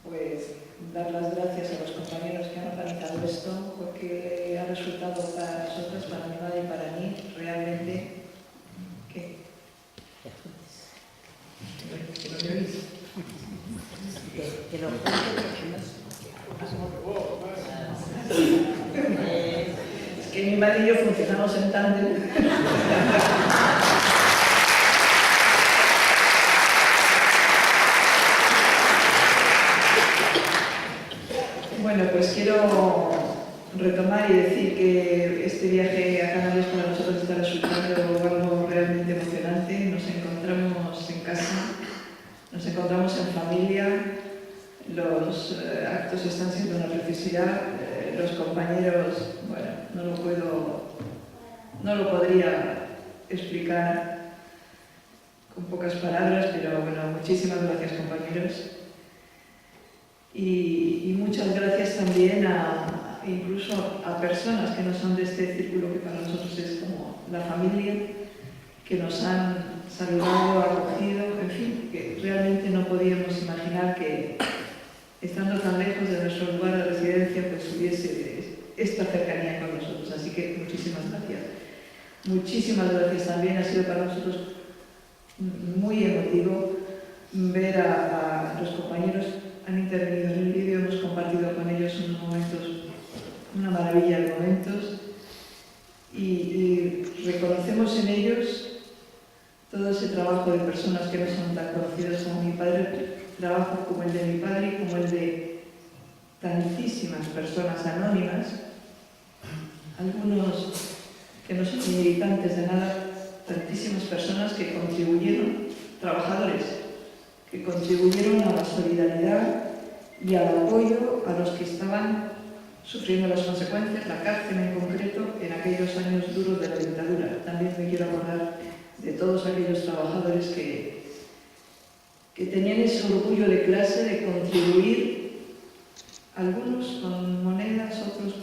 pues dar las gracias a los compañeros que han organizado esto, porque ha resultado para nosotros, para mi madre y para mí, realmente que no me oís. Es que mi madre y yo funcionamos en tándem. Bueno, pues quiero retomar y decir que este viaje a Canarias para nosotros está resultando algo realmente emocionante. Nos encontramos en casa, nos encontramos en familia, los actos están siendo una preciosidad, los compañeros, bueno, no lo podría explicar con pocas palabras, pero bueno, muchísimas gracias, compañeros. Y muchas gracias también incluso a personas que no son de este círculo que para nosotros es como la familia, que nos han saludado, acogido, en fin, que realmente no podíamos imaginar que estando tan lejos de nuestro lugar de residencia pues hubiese esta cercanía con nosotros. Así que muchísimas gracias. Muchísimas gracias también, ha sido para nosotros muy emotivo ver a los compañeros han intervenido en el vídeo, hemos compartido con ellos unos momentos, una maravilla de momentos y reconocemos en ellos todo ese trabajo de personas que no son tan conocidas como mi padre, trabajo como el de mi padre y como el de tantísimas personas anónimas, algunos que no son militantes de nada, tantísimas personas que contribuyeron, trabajadores, que contribuyeron a la solidaridad y al apoyo a los que estaban sufriendo las consecuencias, la cárcel en concreto, en aquellos años duros de la dictadura. También me quiero acordar de todos aquellos trabajadores que tenían ese orgullo de clase de contribuir, algunos con monedas, otros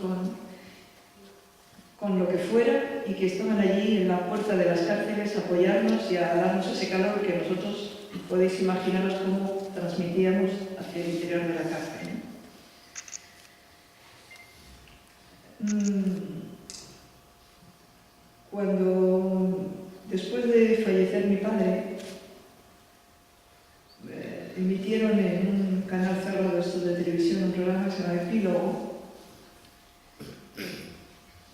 con lo que fuera, y que estaban allí en la puerta de las cárceles a apoyarnos y a darnos ese calor que nosotros podéis imaginaros cómo transmitíamos hacia el interior de la cárcel. Cuando, después de fallecer mi padre, emitieron en un canal cerrado de televisión un programa que se llama Epílogo,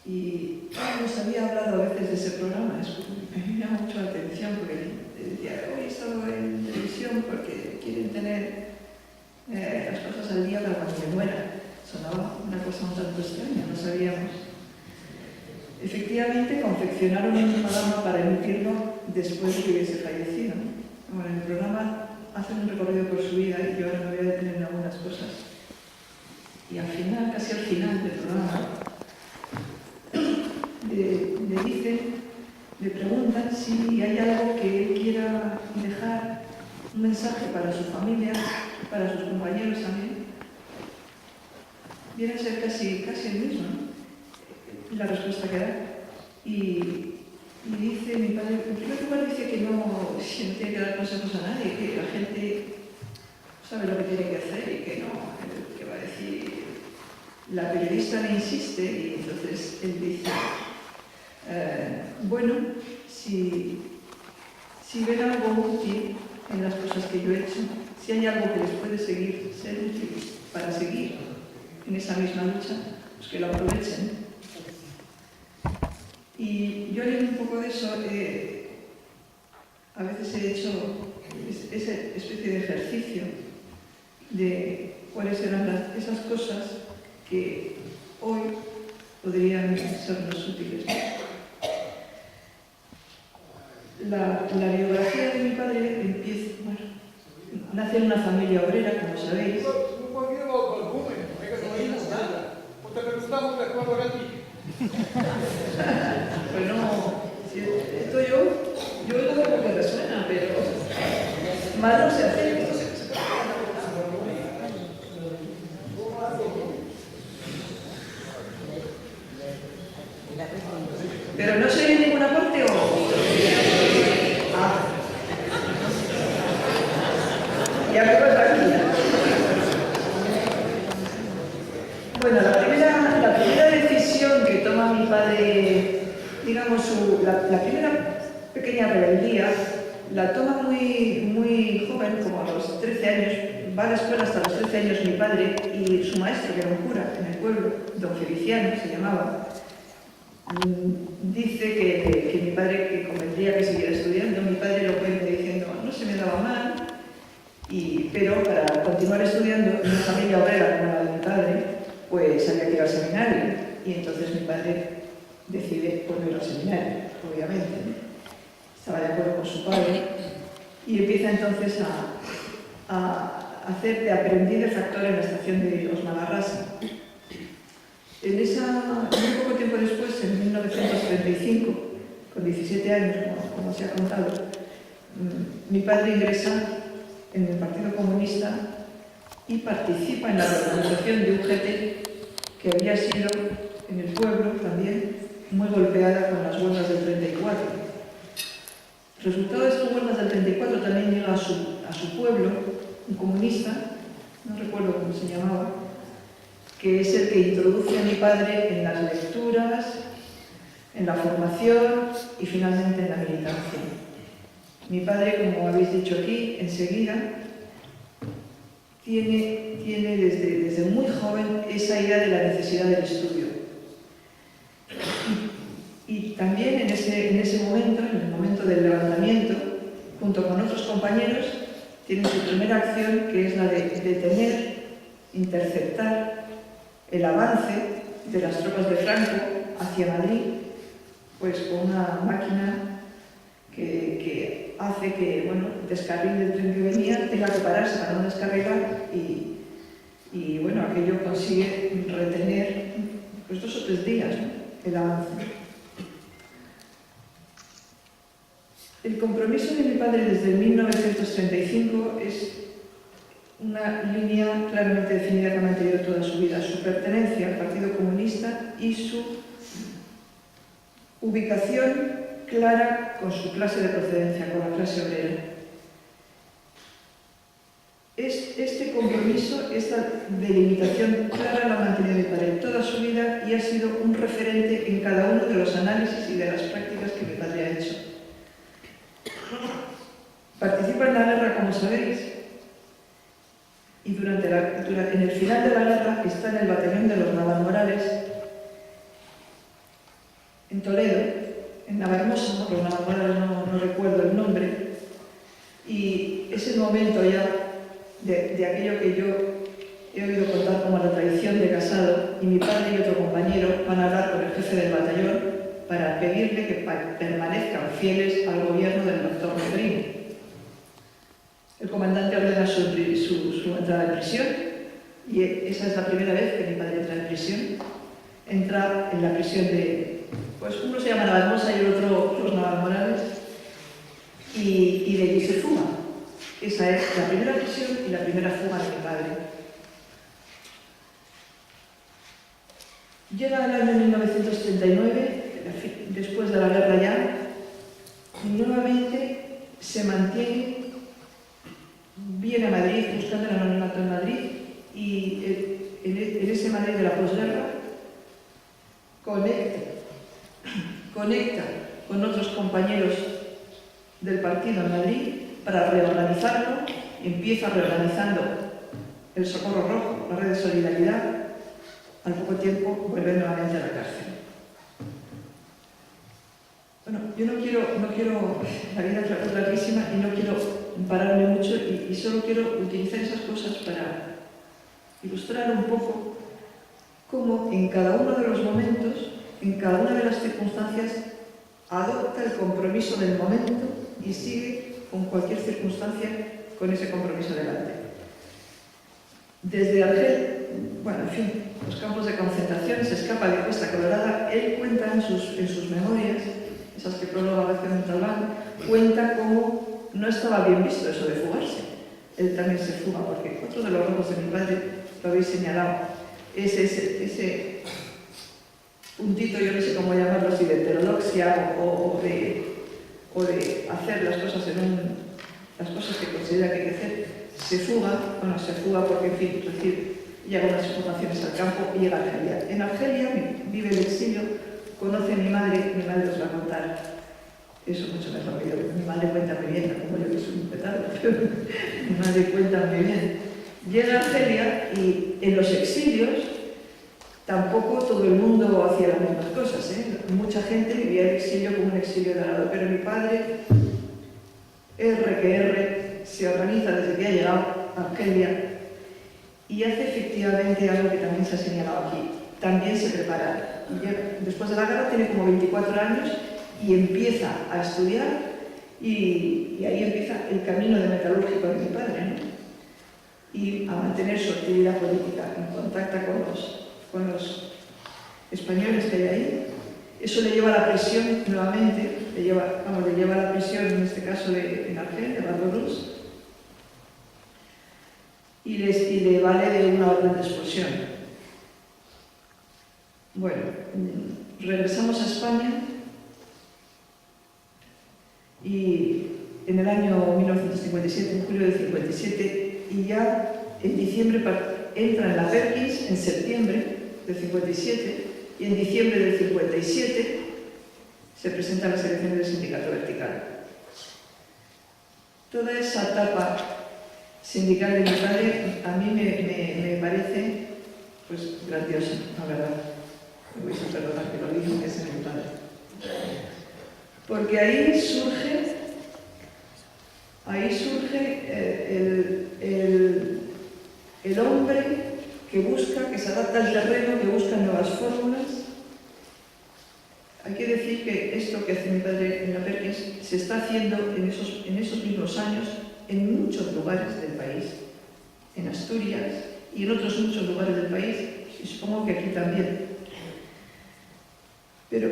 y nos había hablado a veces de ese programa. Eso me llama mucho la atención, porque decía, hoy he estado en televisión porque quieren tener las cosas al día para cuando me muera. Sonaba una cosa un tanto extraña, no sabíamos. Efectivamente, confeccionaron un programa para emitirlo después de que hubiese fallecido. Bueno, el programa hace un recorrido por su vida y yo ahora me voy a detener en algunas cosas. Y al final, casi al final del programa, le preguntan si hay algo que él quiera dejar, un mensaje para su familia, para sus compañeros también. Viene a ser casi el mismo, ¿no? La respuesta que da. Y dice mi padre, en primer lugar dice que no tiene que dar consejos a nadie, que la gente sabe lo que tiene que hacer y que no, que va a decir. La periodista le insiste y entonces él dice, bueno, si ven algo útil en las cosas que yo he hecho, si hay algo que les puede ser útil para seguir en esa misma lucha, pues que lo aprovechen. Y yo leyendo un poco de eso, a veces he hecho esa especie de ejercicio de cuáles eran esas cosas que hoy podrían sernos útiles. La biografía de mi padre empieza, bueno, nace en una familia obrera, como sabéis. Bueno, esto yo oigo como que resuena, pero mal no se hace. ¿Pero no se oye en ninguna parte o...? Ah. Ya me voy tranquila. Bueno, la primera decisión que toma mi padre, digamos, la primera pequeña rebeldía, la toma muy joven, como a los 13 años. Va a la escuela hasta los 13 años mi padre, y su maestro, que era un cura en el pueblo, don Feliciano se llamaba, dice que mi padre que convendría que siguiera estudiando. Mi padre lo cuenta diciendo, no se me daba mal, pero para continuar estudiando en una familia obrera como la de mi padre, pues había que ir al seminario. Y entonces mi padre decide pues, no ir al seminario, obviamente. Estaba de acuerdo con su padre y empieza entonces a hacer de aprendiz de factor en la estación de Os Magarrasa. Un poco tiempo después, en 1935, con 17 años, como se ha contado, mi padre ingresa en el Partido Comunista y participa en la organización de UGT, que había sido en el pueblo también muy golpeada con las huelgas del 34. El resultado de esas huelgas del 34 también llega a su pueblo, un comunista, no recuerdo cómo se llamaba, que es el que introduce a mi padre en las lecturas, en la formación y finalmente en la militancia. Mi padre, como habéis dicho aquí, enseguida tiene desde muy joven esa idea de la necesidad del estudio. Y también en ese momento, en el momento del levantamiento, junto con otros compañeros, tiene su primera acción, que es la de detener, interceptar el avance de las tropas de Franco hacia Madrid, pues con una máquina que hace que, bueno, descarrile el tren que venía, tenga que pararse para no descarrilar y Y bueno, aquello consigue retener pues 2 o 3 días, ¿no?, el avance. El compromiso de mi padre desde 1935 es una línea claramente definida que ha mantenido toda su vida: su pertenencia al Partido Comunista y su ubicación clara con su clase de procedencia, con la clase obrera. Este compromiso, esta delimitación clara, la ha mantenido mi padre toda su vida y ha sido un referente en cada uno de los análisis y de las prácticas que mi padre ha hecho. Participa en la guerra, como sabéis, y en el final de la guerra está en el batallón de los Navalmorales, en Toledo, en Navarmosa, los Navalmorales no recuerdo el nombre, y es el momento ya de aquello que yo he oído contar como la traición de Casado, y mi padre y otro compañero van a hablar con el jefe del batallón para pedirle que permanezcan fieles al gobierno del doctor Negrín. El comandante ordena su entrada en prisión, y esa es la primera vez que mi padre entra en prisión. Entra en la prisión de, pues uno se llama Navalmosa y el otro los Navalmorales, y de allí se fuga. Esa es la primera prisión y la primera fuga de mi padre. Llega el año 1939, después de la guerra ya, y nuevamente se mantiene, viene a Madrid buscando el anonimato en Madrid, y en ese Madrid de la posguerra conecta con otros compañeros del partido en Madrid para reorganizarlo, y empieza reorganizando el Socorro Rojo, la red de solidaridad. Al poco tiempo vuelve nuevamente a la cárcel. Bueno, yo no quiero, la vida es larguísima y no quiero pararme mucho, y solo quiero utilizar esas cosas para ilustrar un poco cómo en cada uno de los momentos, en cada una de las circunstancias, adopta el compromiso del momento y sigue con cualquier circunstancia con ese compromiso delante. Desde Argel, bueno, en fin, los campos de concentración, se escapa de Cuesta Colorada. Él cuenta en sus memorias, esas que prologa García Montalbán, cuenta cómo no estaba bien visto eso de fugarse. Él también se fuga, porque otro de los robos de mi padre, lo habéis señalado, es ese puntito, yo no sé cómo llamarlo, si de heterodoxia o de hacer las cosas las cosas que considera que hay que hacer. Se fuga porque, en fin, llega unas informaciones al campo y llega a Argelia. En Argelia vive el exilio, conoce a mi madre os va a contar eso mucho mejor que yo. Mi madre cuenta muy bien, como yo que soy un petardo, pero mi madre cuenta muy bien. Llega a Argelia, y en los exilios tampoco todo el mundo hacía las mismas cosas, ¿eh? Mucha gente vivía el exilio como un exilio dorado, pero mi padre, se organiza desde que ha llegado a Argelia y hace efectivamente algo que también se ha señalado aquí. También se prepara. Después de la guerra tiene como 24 años y empieza a estudiar, y ahí empieza el camino de metalúrgico de mi padre, ¿no? Y a mantener su actividad política en contacto con los españoles que hay ahí. Eso le lleva a la prisión nuevamente, le lleva a la prisión, en este caso en Argel, de Barbaros, y le vale de una orden de expulsión. Bueno, regresamos a España, y en el año 1957, en julio de 57, y ya en diciembre entra en la Perkins, en septiembre del 57, y en diciembre del 57 se presentan las elecciones del Sindicato Vertical. Toda esa etapa sindical de mi padre a mí me parece pues grandiosa, la verdad. Me voy a perdonar que lo diga, que es mi padre. Porque ahí surge el hombre que busca, que se adapta al terreno, que busca nuevas fórmulas. Hay que decir que esto que hace mi padre en la Perkins se está haciendo en esos mismos años en muchos lugares del país. En Asturias, y en otros muchos lugares del país, y supongo que aquí también. Pero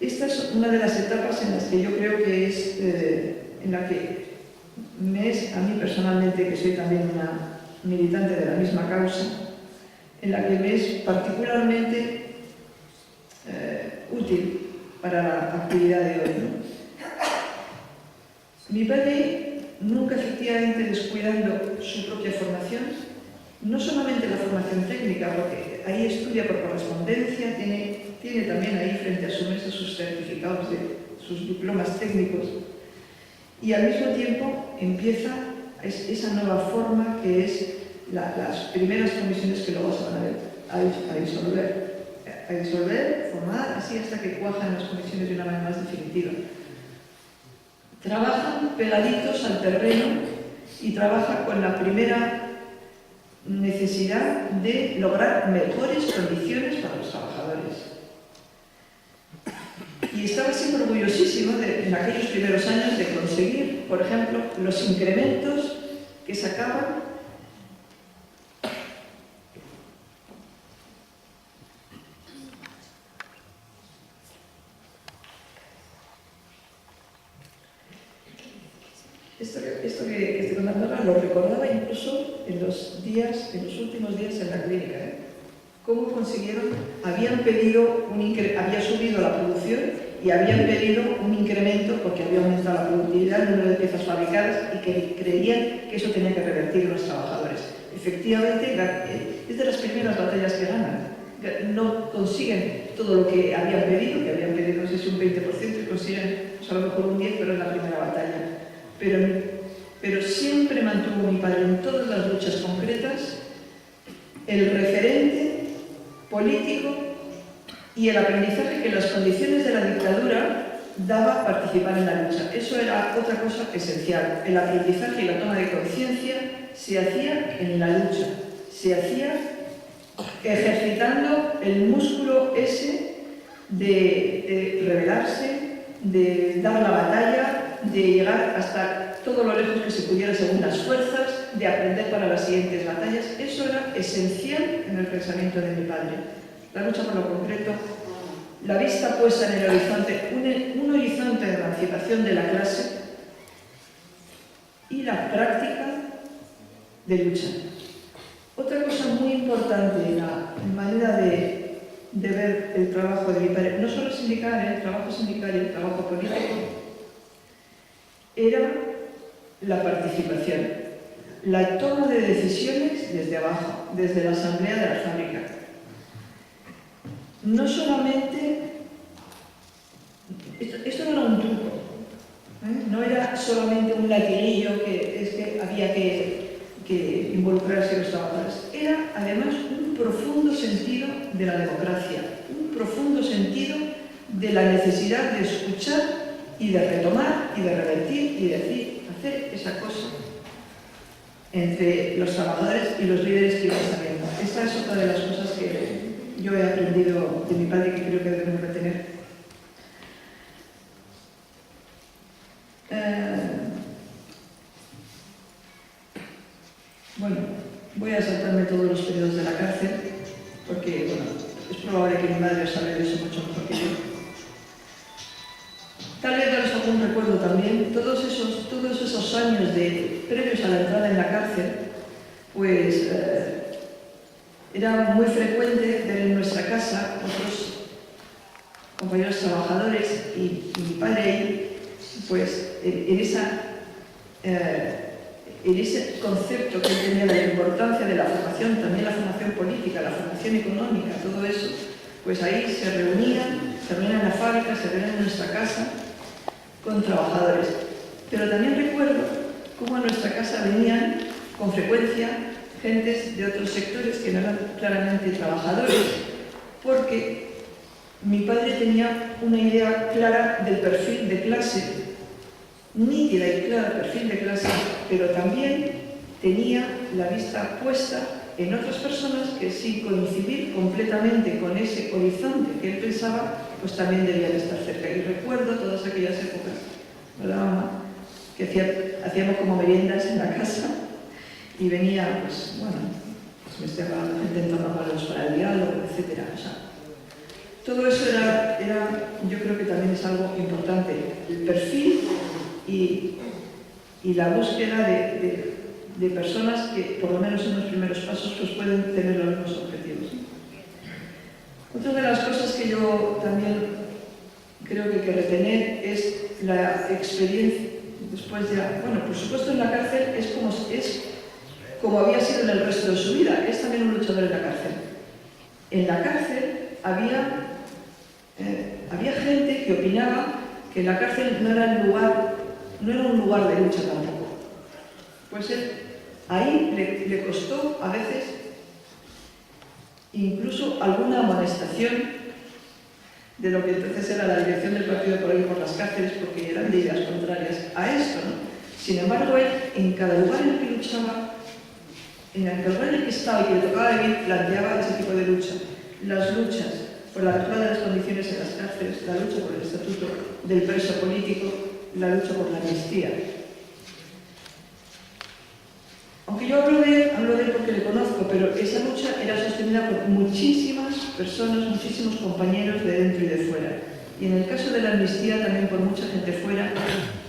esta es una de las etapas en las que yo creo que es, en la que me es, a mí personalmente, que soy también una militante de la misma causa, en la que me es particularmente útil para la actividad de hoy, ¿no? Mi padre, nunca efectivamente descuidando su propia formación, no solamente la formación técnica, porque ahí estudia por correspondencia, tiene también ahí frente a su mesa sus certificados de sus diplomas técnicos, y al mismo tiempo empieza esa nueva forma que es las primeras comisiones que luego se van a disolver, formar, así hasta que cuajan las comisiones de una manera más definitiva. Trabajan pegaditos al terreno y trabaja con la primera necesidad de lograr mejores condiciones para los trabajadores. Y estaba siempre orgullosísimo en aquellos primeros años de conseguir, por ejemplo, los incrementos que sacaban Esto que estoy contando ahora lo recordaba incluso en los últimos días en la clínica. ¿Cómo consiguieron? Había subido la producción y habían pedido un incremento porque había aumentado la productividad, el número de piezas fabricadas y que creían que eso tenía que revertir en los trabajadores. Efectivamente, es de las primeras batallas que ganan. No consiguen todo lo que habían pedido no sé si un 20%, y consiguen pues a lo mejor un 10%, pero es la primera batalla. Pero siempre mantuvo mi padre en todas las luchas concretas el referente político y el aprendizaje que las condiciones de la dictadura daba participar en la lucha. Eso era otra cosa esencial. El aprendizaje y la toma de conciencia se hacía en la lucha, se hacía ejercitando el músculo ese de rebelarse, de dar la batalla, de llegar hasta todo lo lejos que se pudiera según las fuerzas, de aprender para las siguientes batallas. Eso era esencial en el pensamiento de mi padre. La lucha por lo concreto, la vista puesta en el horizonte, un horizonte de emancipación de la clase y la práctica de lucha. Otra cosa muy importante en la manera de ver el trabajo de mi padre, no solo sindical, el trabajo sindical y el trabajo político, era la participación, la toma de decisiones desde abajo, desde la asamblea de la fábrica. No solamente, esto no era un truco, no era solamente un latiguillo que es que había que involucrarse los trabajadores, era además un profundo sentido de la democracia, un profundo sentido de la necesidad de escuchar y de retomar y de revertir y decir, hacer esa cosa entre los trabajadores y los líderes que iban saliendo. Esta es otra de las cosas que yo he aprendido de mi padre que creo que debemos retener. Bueno, voy a saltarme todos los periodos de la cárcel porque, bueno, es probable que mi madre sabe de eso mucho mejor que yo. Tal vez daros algún recuerdo también, todos esos años previos a la entrada en la cárcel, pues era muy frecuente ver en nuestra casa otros compañeros trabajadores y mi padre, pues en ese concepto que él tenía de la importancia de la formación, también la formación política, la formación económica, todo eso, pues ahí se reunían en la fábrica, se reunían en nuestra casa con trabajadores. Pero también recuerdo cómo a nuestra casa venían con frecuencia gentes de otros sectores que no eran claramente trabajadores, porque mi padre tenía una idea clara del perfil de clase, nítida y clara perfil de clase, pero también tenía la vista puesta en otras personas que, sin coincidir completamente con ese horizonte que él pensaba, pues también debían estar cerca. Y recuerdo todas aquellas épocas, ¿verdad, mamá?, que hacíamos como meriendas en la casa y venía, pues, bueno, me estoy hablando de gente en torno a valores para el diálogo, etc. O sea, todo eso era, yo creo que también es algo importante, el perfil y la búsqueda de personas que, por lo menos en los primeros pasos, pues pueden tener los mismos objetivos. Otra de las cosas que yo también creo que hay que retener es la experiencia, después ya, bueno, por supuesto en la cárcel es como había sido en el resto de su vida, es también un luchador en la cárcel. En la cárcel había gente que opinaba que la cárcel no era un lugar de lucha tampoco. Pues ahí le costó a veces incluso alguna amonestación de lo que entonces era la dirección del partido por ahí por las cárceles, porque eran de ideas contrarias a esto, ¿no? Sin embargo, él, en cada lugar en el que luchaba, en el lugar en el que estaba y que le tocaba vivir, planteaba ese tipo de lucha. Las luchas por la mejora de las condiciones en las cárceles, la lucha por el estatuto del preso político, la lucha por la amnistía. Aunque yo hablo de él porque le conozco, pero esa lucha era sostenida por muchísimas personas, muchísimos compañeros de dentro y de fuera. Y en el caso de la amnistía también por mucha gente fuera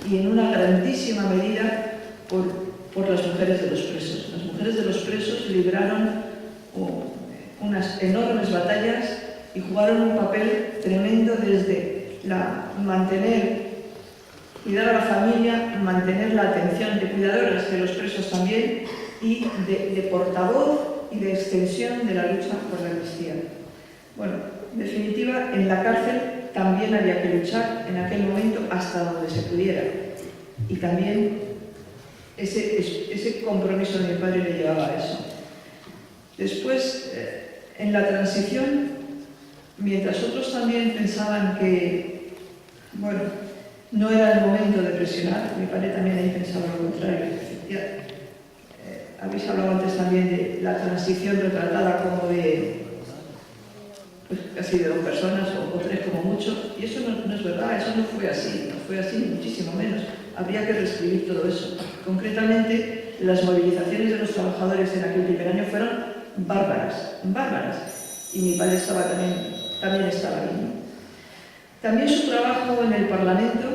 y en una grandísima medida por las mujeres de los presos. Las mujeres de los presos libraron unas enormes batallas y jugaron un papel tremendo desde cuidar a la familia, mantener la atención de cuidadoras de los presos también y de portavoz y de extensión de la lucha por la amnistía. Bueno, en definitiva, en la cárcel también había que luchar en aquel momento hasta donde se pudiera. Y también ese compromiso de mi padre le llevaba a eso. Después, en la transición, mientras otros también pensaban que, bueno, no era el momento de presionar, mi padre también ahí pensaba lo contrario. Habéis hablado antes también de la transición retratada como de casi de 2 personas o 3 como mucho, y eso no es verdad, eso no fue así, ni muchísimo menos. Habría que reescribir todo eso. Concretamente, las movilizaciones de los trabajadores en aquel primer año fueron bárbaras, y mi padre también estaba ahí, ¿no? También su trabajo en el Parlamento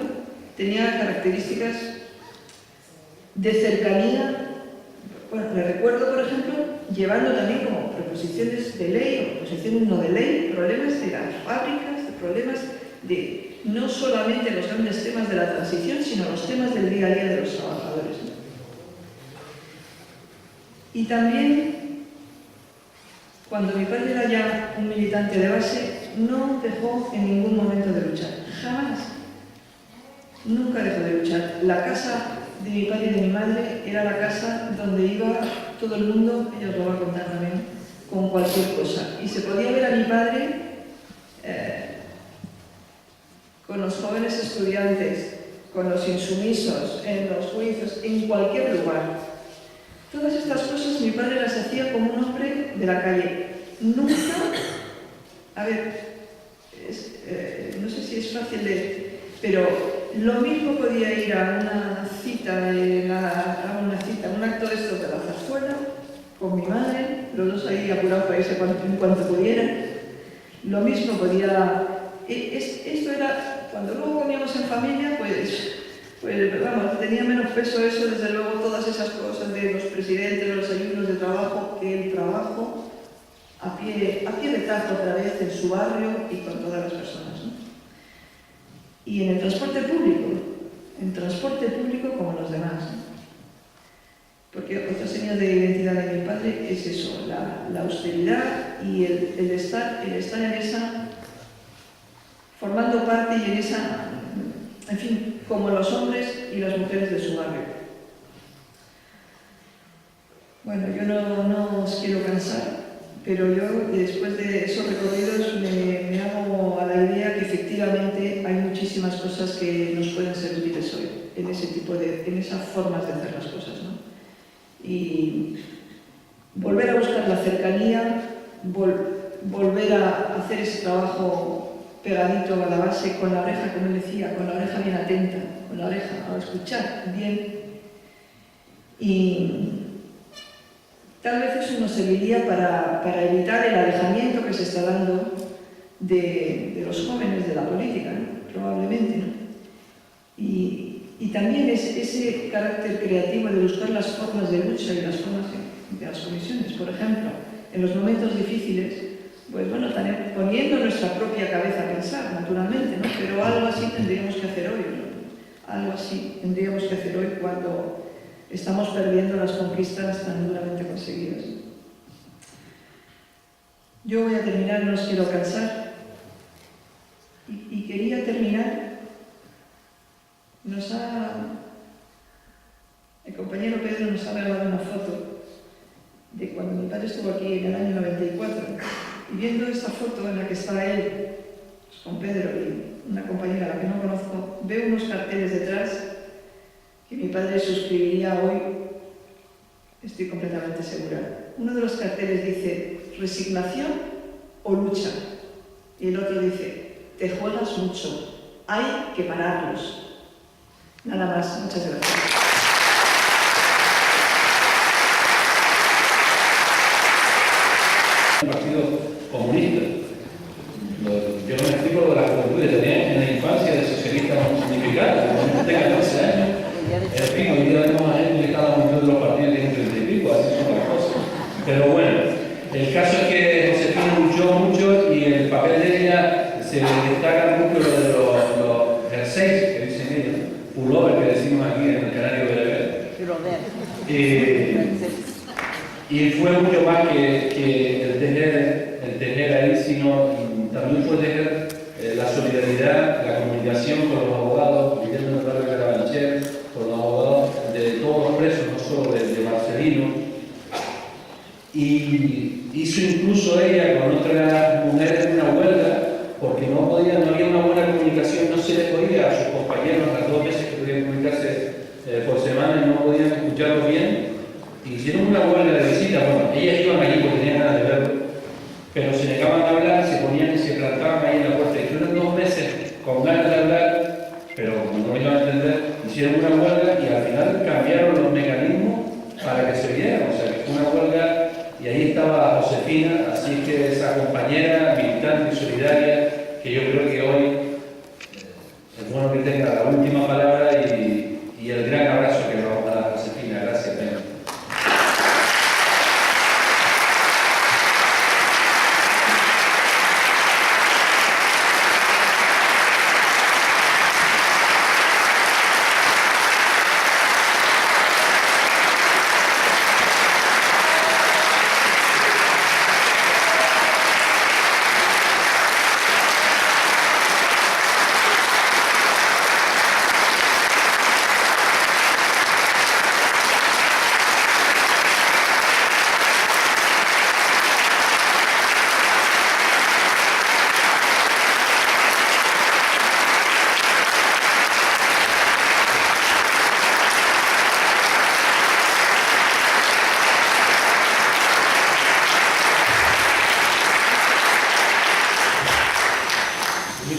tenía características de cercanía. Bueno, le recuerdo, por ejemplo, llevando también como proposiciones de ley o proposiciones no de ley, problemas de las fábricas, problemas de no solamente los grandes temas de la transición, sino los temas del día a día de los trabajadores, ¿no? Y también, cuando mi padre era ya un militante de base, no dejó en ningún momento de luchar, jamás. Nunca dejó de luchar. La casa de mi padre y de mi madre era la casa donde iba todo el mundo, ella os lo va a contar también, con cualquier cosa. Y se podía ver a mi padre con los jóvenes estudiantes, con los insumisos, en los juicios, en cualquier lugar. Todas estas cosas mi padre las hacía como un hombre de la calle. Nunca, no sé si es fácil pero lo mismo podía ir a una cita, un acto de estos de la zarzuela, con mi madre, los dos ahí apurados para irse en cuanto pudieran. Lo mismo podía... Esto era, cuando luego comíamos en familia, pues vamos, tenía menos peso eso, desde luego, todas esas cosas de los presidentes, los desayunos de trabajo, que el trabajo a pie de tajo otra vez en su barrio y con todas las personas, ¿no? Y en el transporte público como los demás, ¿no? Porque otra señal de identidad de mi padre es eso, la austeridad y el estar en esa, formando parte y en esa, en fin, como los hombres y las mujeres de su barrio. Bueno, yo no os quiero cansar, pero yo después de esos recorridos me hago a la idea que efectivamente hay muchísimas cosas que nos pueden ser útiles hoy, en esas formas de hacer las cosas, ¿no? Y volver a buscar la cercanía, volver a hacer ese trabajo pegadito a la base, con la oreja, como él decía, con la oreja bien atenta, con la oreja a escuchar bien. Y tal vez eso nos serviría para evitar el alejamiento que se está dando de los jóvenes de la política, ¿no? Probablemente, ¿no? Y también ese carácter creativo de buscar las formas de lucha y las formas de las comisiones. Por ejemplo, en los momentos difíciles, pues bueno, también poniendo nuestra propia cabeza a pensar, naturalmente, ¿no? Pero algo así tendríamos que hacer hoy, ¿no? Algo así tendríamos que hacer hoy cuando estamos perdiendo las conquistas tan duramente conseguidas. Yo voy a terminar, no os quiero cansar, y quería terminar. El compañero Pedro nos ha grabado una foto de cuando mi padre estuvo aquí en el año 94, y viendo esta foto en la que está él, pues, con Pedro y una compañera a la que no conozco, veo unos carteles detrás que mi padre suscribiría hoy, estoy completamente segura. Uno de los carteles dice, resignación o lucha, y el otro dice, te juegas mucho, hay que pararlos. Nada más, muchas gracias. El Partido Comunista. Yo me explico lo de la juventud que tenía en la infancia de socialistas unificados, cuando tenga 14 años. En fin, hoy día vemos a gente que está en la multitud de los partidos que tienen 30 y pico, así son las cosas. Pero bueno, el caso es que Josefina luchó mucho y el papel de ella se destaca mucho lo de los jerseys, que dicen ellos, pullover que decimos aquí en el Canario Bereber. Y fue mucho más que el tener ahí, sino también fue tener la solidaridad, la comunicación con los abogados, viviendo en el barrio de Carabanchel, con los abogados de todos los presos, no solo de Marcelino. Y hizo incluso ella con otras mujeres una huelga, porque no había una buena comunicación, no se les oía a sus compañeros las 2 veces que podían comunicarse por semana y no podían escucharlos bien. Hicieron una huelga de visita, bueno, ellas iban allí porque tenían ganas de verlo, pero se negaban a hablar, se ponían y se plantaban ahí en la puerta. Y estuvieron 2 meses con ganas de hablar, pero como no lo iban a entender, hicieron una huelga y al final cambiaron los mecanismos para que se vieran. O sea, que fue una huelga y ahí estaba Josefina, así que esa compañera militante y solidaria, que yo creo que hoy es bueno que tenga la última palabra y el gran abrazo que le vamos a dar a Josefina. Gracias, Ben.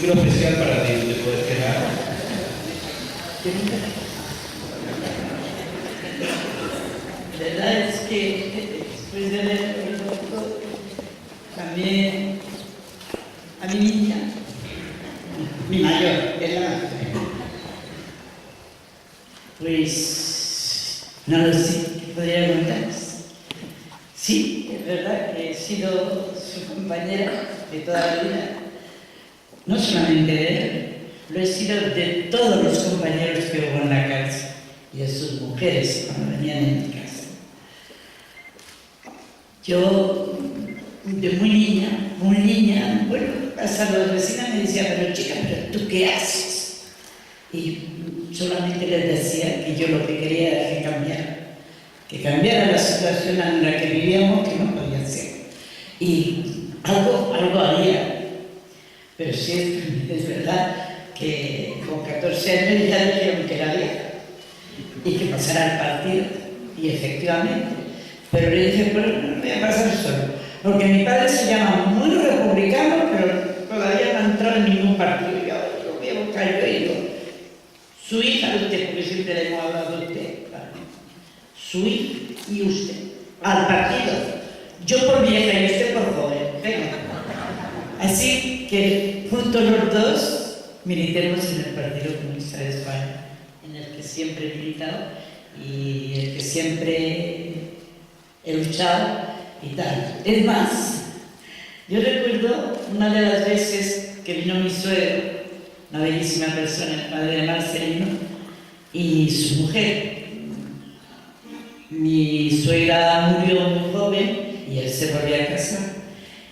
Especial para ti, te puedes quedar. La verdad es que después de haber oído todo, también a mi niña, mi mayor, era, pues no lo sé, ¿qué podría contarles? Sí, es verdad que he sido su compañera de toda la vida. No solamente de él, lo he sido de todos los compañeros que hubo en la casa y de sus mujeres cuando venían en mi casa. Yo, de muy niña, bueno, hasta los vecinos me decían, pero chica, ¿pero tú qué haces? Y solamente les decía que yo lo que quería era que cambiara la situación en la que vivíamos, que no podía ser. Y algo haría. Pero sí, es verdad que con 14 años ya dijeron que era vieja y que pasara al partido, y efectivamente. Pero le dije, pues no voy a pasar solo, porque mi padre se llama muy republicano, pero todavía no ha entrado en ningún partido. Yo lo voy a buscar yo y digo, su hija, usted, porque siempre le hemos hablado de usted, ¿vale? Su hija y usted. al partido. Yo por vieja y usted por joven. Venga. Así que juntos los dos militemos en el Partido Comunista de España, en el que siempre he militado y el que siempre he luchado y tal. Es más, yo recuerdo una de las veces que vino mi suegro, una bellísima persona, el padre de Marcelino, y su mujer. Mi suegra murió muy joven y él se volvió a casar.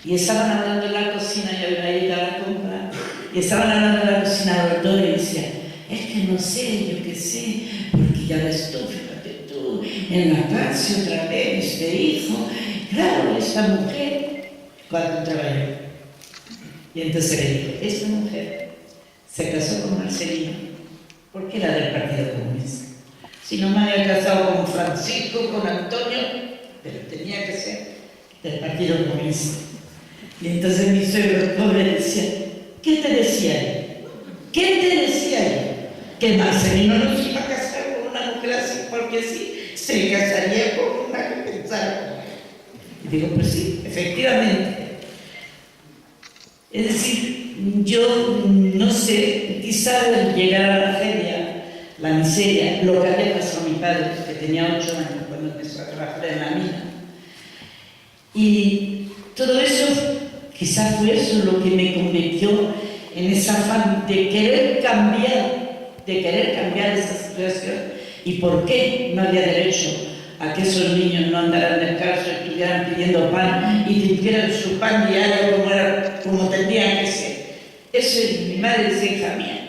Y estaban hablando en la cocina, yo iba a ir a la compra, y estaban hablando en la cocina los dos y decían, es que no sé, yo qué sé, porque ya ves tú, fíjate tú, en la cárcel otra vez, este hijo, claro, esta mujer, cuando trabajó. Y entonces le dijo, esta mujer se casó con Marcelino, porque era del Partido Comunista. Si no me había casado con Francisco, con Antonio, pero tenía que ser del Partido Comunista. Y entonces mi suegro pobre decía, ¿qué te decía él? ¿Qué te decía él? Que Marcelino no se iba a casar con una mujer así porque sí, se casaría con una que pensara como él. Y digo, pues sí, efectivamente. Es decir, yo no sé, quizá al llegar a la tragedia, la miseria, lo que había pasado a mi padre, que tenía 8 años cuando empezó a trabajar en la mina. Y todo eso, quizás fue eso lo que me convirtió en ese afán de querer cambiar esa situación. ¿Y por qué no había derecho a que esos niños no andaran descalzos, estuvieran pidiendo pan y tuvieran su pan diario como tendrían que ser? Eso es, mi madre decía, hija mía,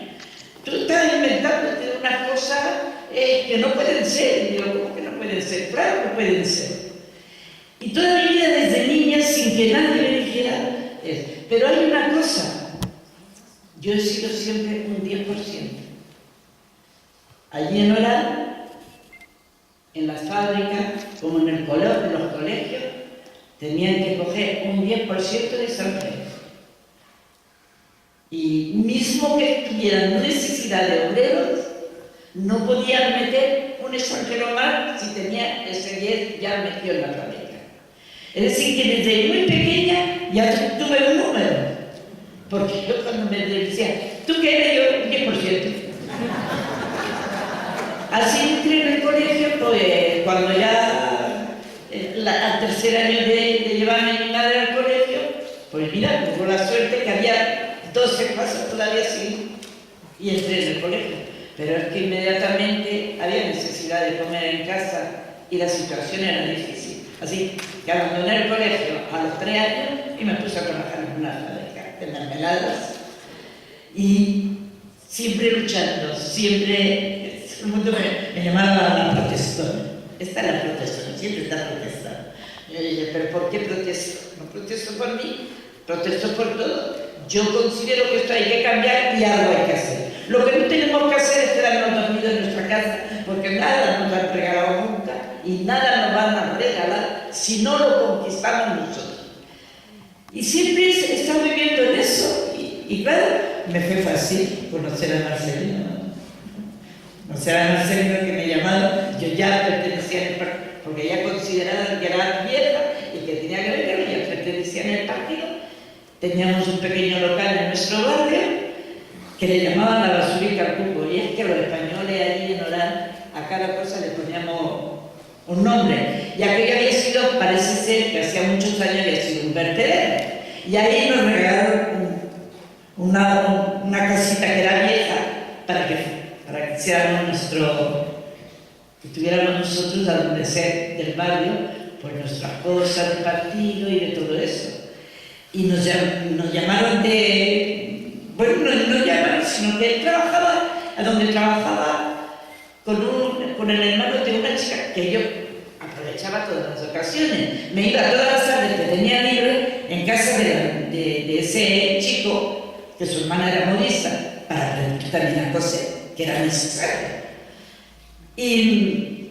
tú estás inventándote unas cosas que no pueden ser. Y digo, ¿cómo que no pueden ser? Claro que pueden ser. Y toda mi vida desde niña, sin que nadie me dijera eso. Pero hay una cosa, yo he sido siempre un 10%. Allí en Orán, en las fábricas, como en los colegios, tenían que coger un 10% de extranjeros. Y mismo que tuvieran necesidad de obreros, no podían meter un extranjero más si tenía ese 10 ya metido en la fábrica. Es decir, que desde muy pequeña ya tuve un número. Porque yo cuando me decía, ¿tú qué eres? Yo, 10%. Así entré en el colegio, pues cuando ya al tercer año de llevarme a mi madre al colegio, pues mira, tuvo la suerte que había 12 clases todavía así y entré en el colegio. Pero es que inmediatamente había necesidad de comer en casa y la situación era difícil. Así que abandoné el colegio a los 3 años y me puse a trabajar en una fábrica de mermeladas. Y siempre luchando, siempre... El mundo me llamaba la protestona. Esta es la protestona, siempre está protestando. Yo dije, ¿pero por qué protesto? No protesto por mí, protesto por todo. Yo considero que esto hay que cambiar y algo hay que hacer. Lo que no tenemos que hacer es quedarnos dormidos en nuestra casa, porque nada nos han regalado nunca y nada nos van a regalar si no lo conquistamos nosotros. Y siempre he estado viviendo en eso. Y claro, me fue fácil conocer a Marcelino. Conocer a Marcelino, que me llamaron, yo ya pertenecía al partido, porque ya consideraban que era vieja y que tenía que ver, ya pertenecía al partido. Teníamos un pequeño local en nuestro barrio que le llamaban la basurica al cuco, y es que los españoles allí en Orán a cada cosa le poníamos un nombre, y aquello había sido, parece ser que hacía muchos años había sido un vertedero, y ahí nos regalaron una casita que era vieja para que que tuviéramos nosotros a donde ser del barrio, pues nuestras cosas del partido y de todo eso. Y nos llamaron bueno, no nos llamaron, sino que él trabajaba, a donde trabajaba con el hermano de una chica que yo aprovechaba todas las ocasiones. Me iba todas las tardes que tenía libre en casa de ese chico, que su hermana era modista, para aprender también a coser, que era necesario. Y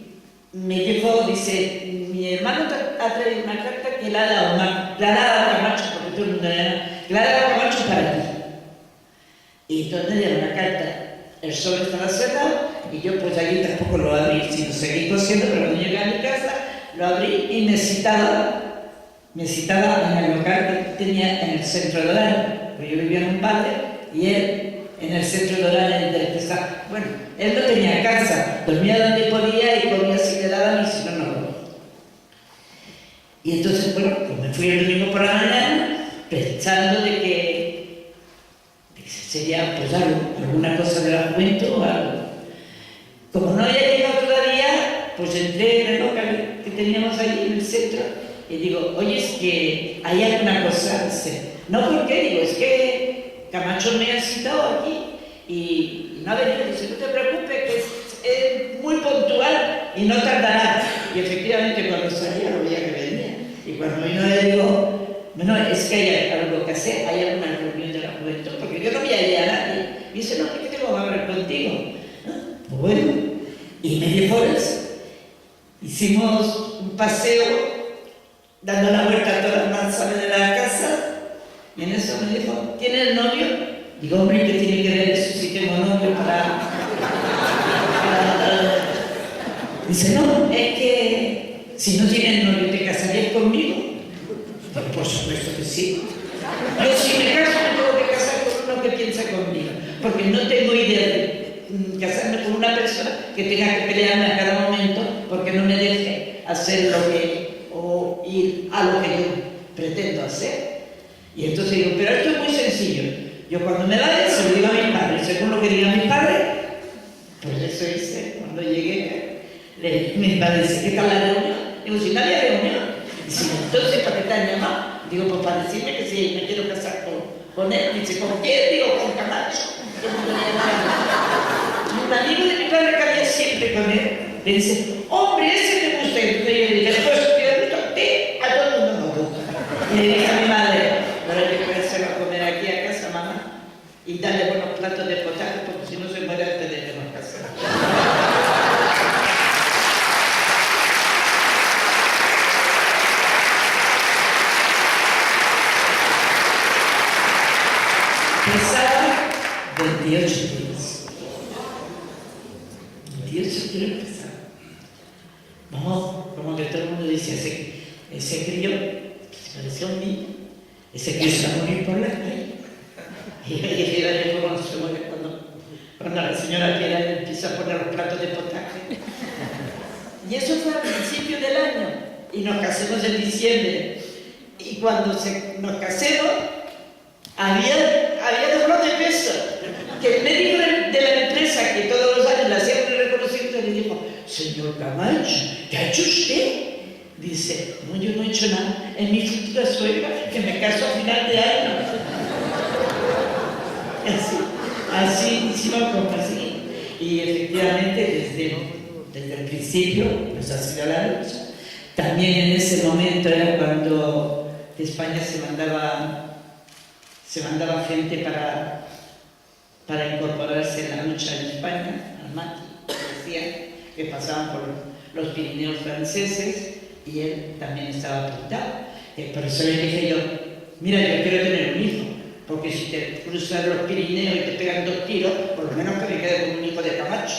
me dijo, dice, mi hermano ha traído una carta que le ha dado Camacho, porque todo el mundo le ha dado Camacho para ti. Y entonces me dieron una carta, el sobre estaba cerrado, y yo pues allí tampoco lo abrí, sino seguí cosiendo, pero cuando llegué a mi casa, lo abrí y me citaba en el local que tenía en el centro de Orán, porque yo vivía en un barrio y él en el centro de Orán, en el que está. Bueno, él no tenía casa, dormía donde podía y comía si le daban y si no, no. Y entonces, bueno, pues me fui el domingo por la mañana pensando de que sería pues alguna cosa de la juventud o algo. Como no había llegado todavía, pues entré en el local que teníamos allí en el centro y digo, oye, es que hay alguna cosa, dice, no, ¿por qué? Digo, es que Camacho me ha citado aquí y no ha venido, dice, no te preocupes, que es muy puntual y no tardará. Y efectivamente cuando salía lo veía que venía. Y cuando vino le digo, bueno, es que hay algo que hacer, hay alguna reunión de la juventud, porque yo no veía allá a nadie. Y dice, no, es que tengo que hablar contigo. Pues bueno, y media horas hicimos un paseo dando la vuelta a todas las manzanas de la casa y en eso me dijo, ¿tienes novio? Digo, hombre, ¿qué tiene que ver eso si tengo novio para... Dice, no, es que si no tienes novio, ¿te casarías conmigo? Pero por supuesto que sí. Yo si me caso me tengo que casar con uno que piensa conmigo, porque no tengo idea de casarme con una persona que tenga que pelearme a cada momento porque no me deje hacer lo que, o ir a lo que yo pretendo hacer. Y entonces digo, pero esto es muy sencillo. Yo cuando me vaya se lo digo a mis padres, según lo que digan mis padres, pues eso hice. Cuando llegué, mis padres dicen, ¿qué tal la reunión? Digo, si no había reunión. Dice, entonces, ¿para qué te han llamado? Digo, pues para decirme que si me quiero casar con él. Dice, ¿con quién? Digo, con Camacho. Un amigo de mi padre que había siempre con él, le dice, hombre, ese me gusta. Y yo le dije, pues yo a todo el mundo me gusta. Y le dije a mi madre, ahora hay que ponérselo a comer aquí a casa, mamá, y darle buenos platos de potaje, porque si no se muere antes de irnos a casa. Pesaba 28 días. 28 días pesaba. Vamos, como que todo el mundo dice, ese crío se parecía a un niño. Ese crío se va a morir por la calle. Y yo cuando se muere, cuando la señora Piedad empieza a poner los platos de potaje. Y eso fue al principio del año. Y nos casamos en diciembre. Y cuando nos casamos, había dolor de peso, que el médico de la empresa, que todos los años le hacía un reconocimiento, le dijo, señor Camacho, ¿qué ha hecho usted? Dice, no, yo no he hecho nada, es mi futura suegra, que me caso a final de año. Así hicimos como así. Y efectivamente, desde el principio, pues ha sido la lucha. También en ese momento era cuando de España se mandaba gente para incorporarse en la lucha en España, al Mati, decían que pasaban por los Pirineos franceses y él también estaba apuntado. Por eso le dije yo, mira, yo quiero tener un hijo, porque si te cruzan los Pirineos y te pegan 2 tiros, por lo menos que me quede con un hijo de Camacho.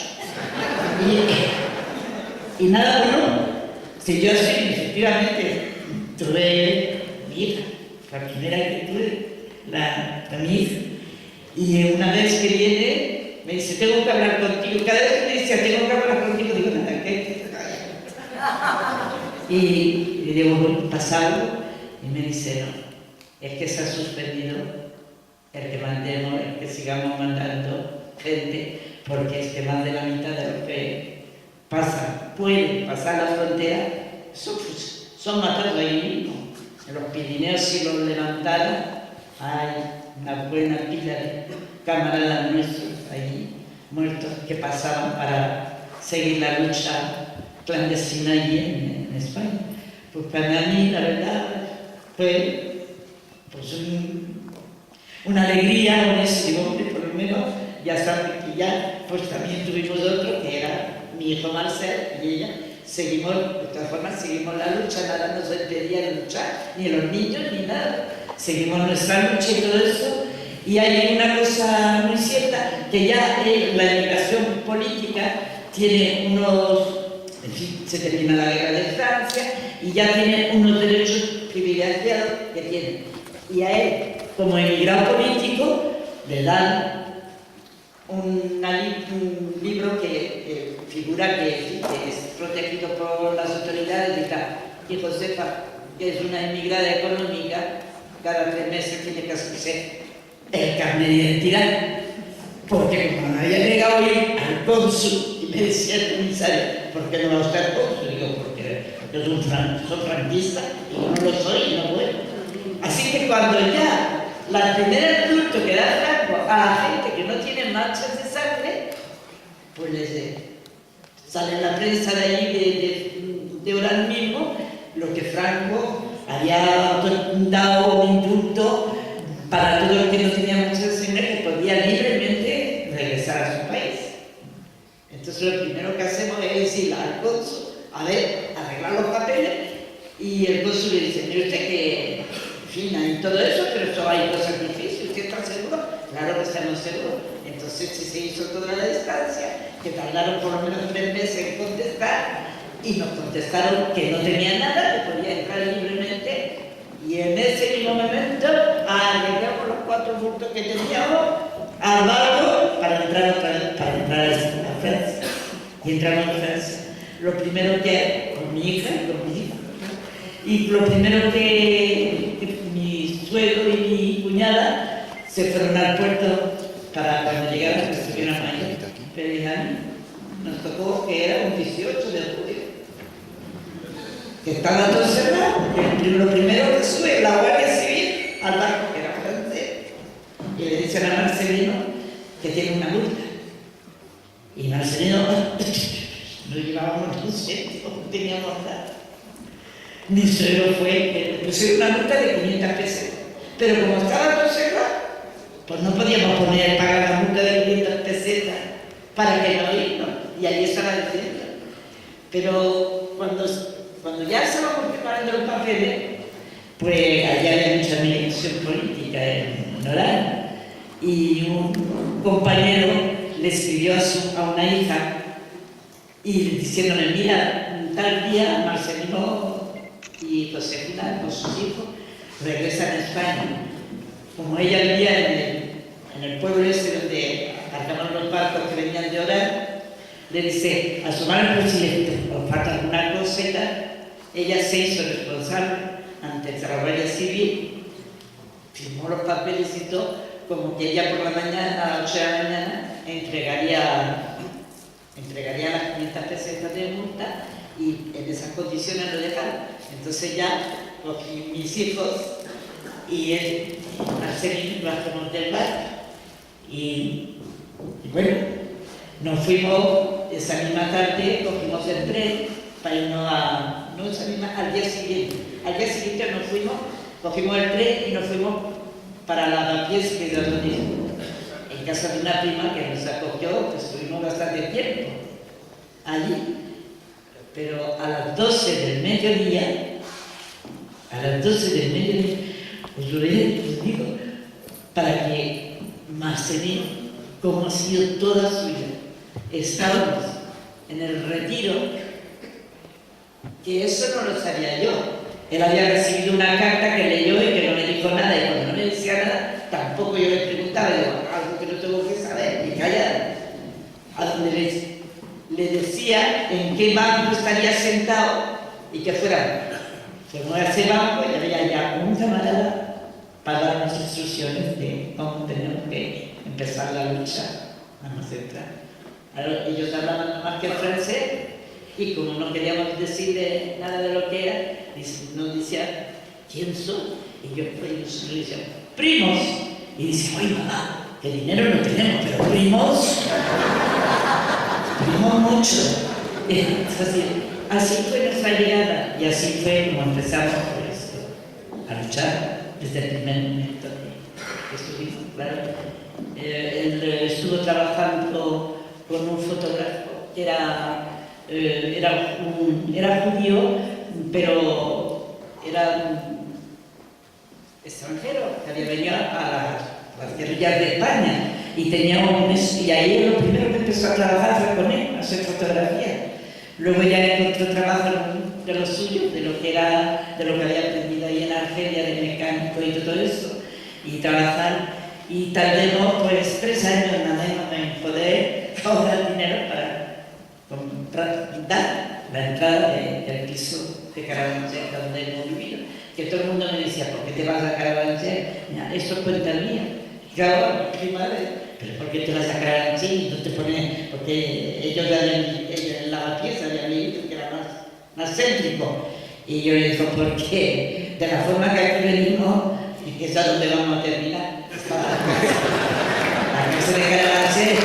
Y nada, bueno, si yo así, efectivamente, tuve mi hija, la primera que tuve, la mi hija. Y una vez que viene, me dice, tengo que hablar contigo. Cada vez que me dice, tengo que hablar contigo, digo, nada, ¿qué? Y le digo, bueno, pasa algo. Y me dice, no, es que se ha suspendido el que mandemos, el que sigamos mandando gente, porque es que más de la mitad de los que pueden pasar la frontera, son matados ahí mismo. En los Pirineos, si los levantaron, hay una buena pila de camaradas nuestros ahí muertos que pasaban para seguir la lucha clandestina allí en España. Pues para mí, la verdad, fue pues una alegría con ese hombre, por lo menos, ya saben que ya, pues también tuvimos otro que era mi hijo Marcel y ella. Seguimos, de todas formas, seguimos la lucha, nada nos impedía de luchar, ni los niños, ni nada. Seguimos nuestra lucha y todo eso. Y hay una cosa muy cierta, que ya la emigración política tiene En fin, se termina la guerra de Francia y ya tiene unos derechos privilegiados que tiene. Y a él, como emigrado político, le dan un libro que figura que es protegido por las autoridades y tal. Y Josefa, que es una emigrada económica, cada 3 meses tiene que hacerse el carnet de identidad. Porque como me había llegado ir al cónsul y me decía el comisario, ¿por qué no va usted al cónsul? Digo, porque yo soy franquista y yo no lo soy y no puedo. Así que cuando ya la primera indulto que da Franco a la gente que no tiene manchas de sangre, pues sale en la prensa de ahí de Orán mismo lo que Franco había dado un indulto para todo el que no tenía manchas de sangre que podía libremente regresar a su país. Entonces lo primero que hacemos es ir al cónsul a ver, arreglar los papeles y el cónsul le dice, mire usted que en fin, hay todo eso, pero eso hay dos sacrificios, ¿usted está seguro? Claro que estamos seguros. Entonces se hizo toda la distancia, que tardaron por lo menos 3 meses en contestar y nos contestaron que no tenía nada, que podía entrar libremente y en ese mismo momento arreglamos los 4 bultos que teníamos al barco para entrar a Francia. Y entramos a Francia. Lo primero que, con mi hija y con mi hijo, y lo primero que mi suegro y mi cuñada se fueron al puerto para cuando llegaron que estuvieran ahí. Pero nos tocó que era un 18 de julio. Que estaba todo cerrado. Lo primero que sube la Guardia Civil al barco, que era francés, y le dicen a Marcelino que tiene una multa. Y Marcelino no llevábamos ni un céntimo, no teníamos nada. Mi suegro fue que le pusieron una multa de 500 pesetas. Pero como estaba todo cerrado, pues no podíamos pagar la multa de 500 pesetas para que no irnos. Y ahí estaba diciendo. Pero cuando ya se van preparando los papeles, pues allá había mucha mediación política en Orán. Y un compañero le escribió a una hija y diciéndole, mira, tal día Marcelino y Josefina con sus hijos regresan a España. Como ella vivía en el pueblo ese donde armaban los barcos que venían de Orán, le dice, asomar el presidente, os falta alguna coseta. Ella se hizo responsable ante la Guardia Civil, firmó los papeles y todo, como que ella por la mañana, a las 8 de la mañana, entregaría las 500 pesetas de multa y en esas condiciones lo dejaron. Entonces ya cogí mis hijos y él, Marcelino, bajamos del barco. Y bueno, nos fuimos esa misma tarde, cogimos el tren para irnos al día siguiente. Al día siguiente nos fuimos, cogimos el tren y nos fuimos para Lavapiés, que es donde en casa de una prima que nos acogió, pues estuvimos bastante tiempo allí. Pero a las 12 del mediodía, os lo digo, para que Marcelino, como ha sido toda su vida, estábamos en el retiro, que eso no lo sabía yo. Él había recibido una carta que leyó y que no me dijo nada, y cuando no me decía nada, tampoco yo le preguntaba, digo, algo que no tengo que saber, y callar. A donde le decía en qué banco estaría sentado y que fuera. Fuimos a ese banco y había ya un camarada para darnos instrucciones de cómo teníamos que empezar la lucha. Vamos a entrar. Ellos hablaban nada más que francés y como no queríamos decirle nada de lo que era, nos decía, ¿quién soy? Y yo pues, le decía, primos. Y dice, oye mamá, que dinero no tenemos, pero primos. Primos mucho. Así fue nuestra llegada y así fue como empezamos a luchar desde el primer momento que estuvimos, claro. Él estuvo trabajando con un fotógrafo que era judío, pero era un extranjero que había venido a las guerrillas de España y tenía y ahí lo primero que empezó a trabajar fue con él, a hacer fotografía. Luego ya encontró trabajo de lo suyo, de lo que había aprendido ahí en Argelia, de mecánico y todo eso, y trabajar. Y tardemos pues 3 años nada menos en poder ahorrar dinero para dar la entrada del piso de Carabanchel, donde hemos vivido. Que todo el mundo me decía, ¿por qué te vas a Carabanchel? Mira, eso es cuenta mía. Claro, mi madre, pero ¿por qué te vas a Carabanchel y no te pones? Porque ellos en Lavapiés habían vivido que era más céntrico. Y yo le digo, porque de la forma que aquí venimos, es a donde vamos a terminar. La casa de Carabanchel.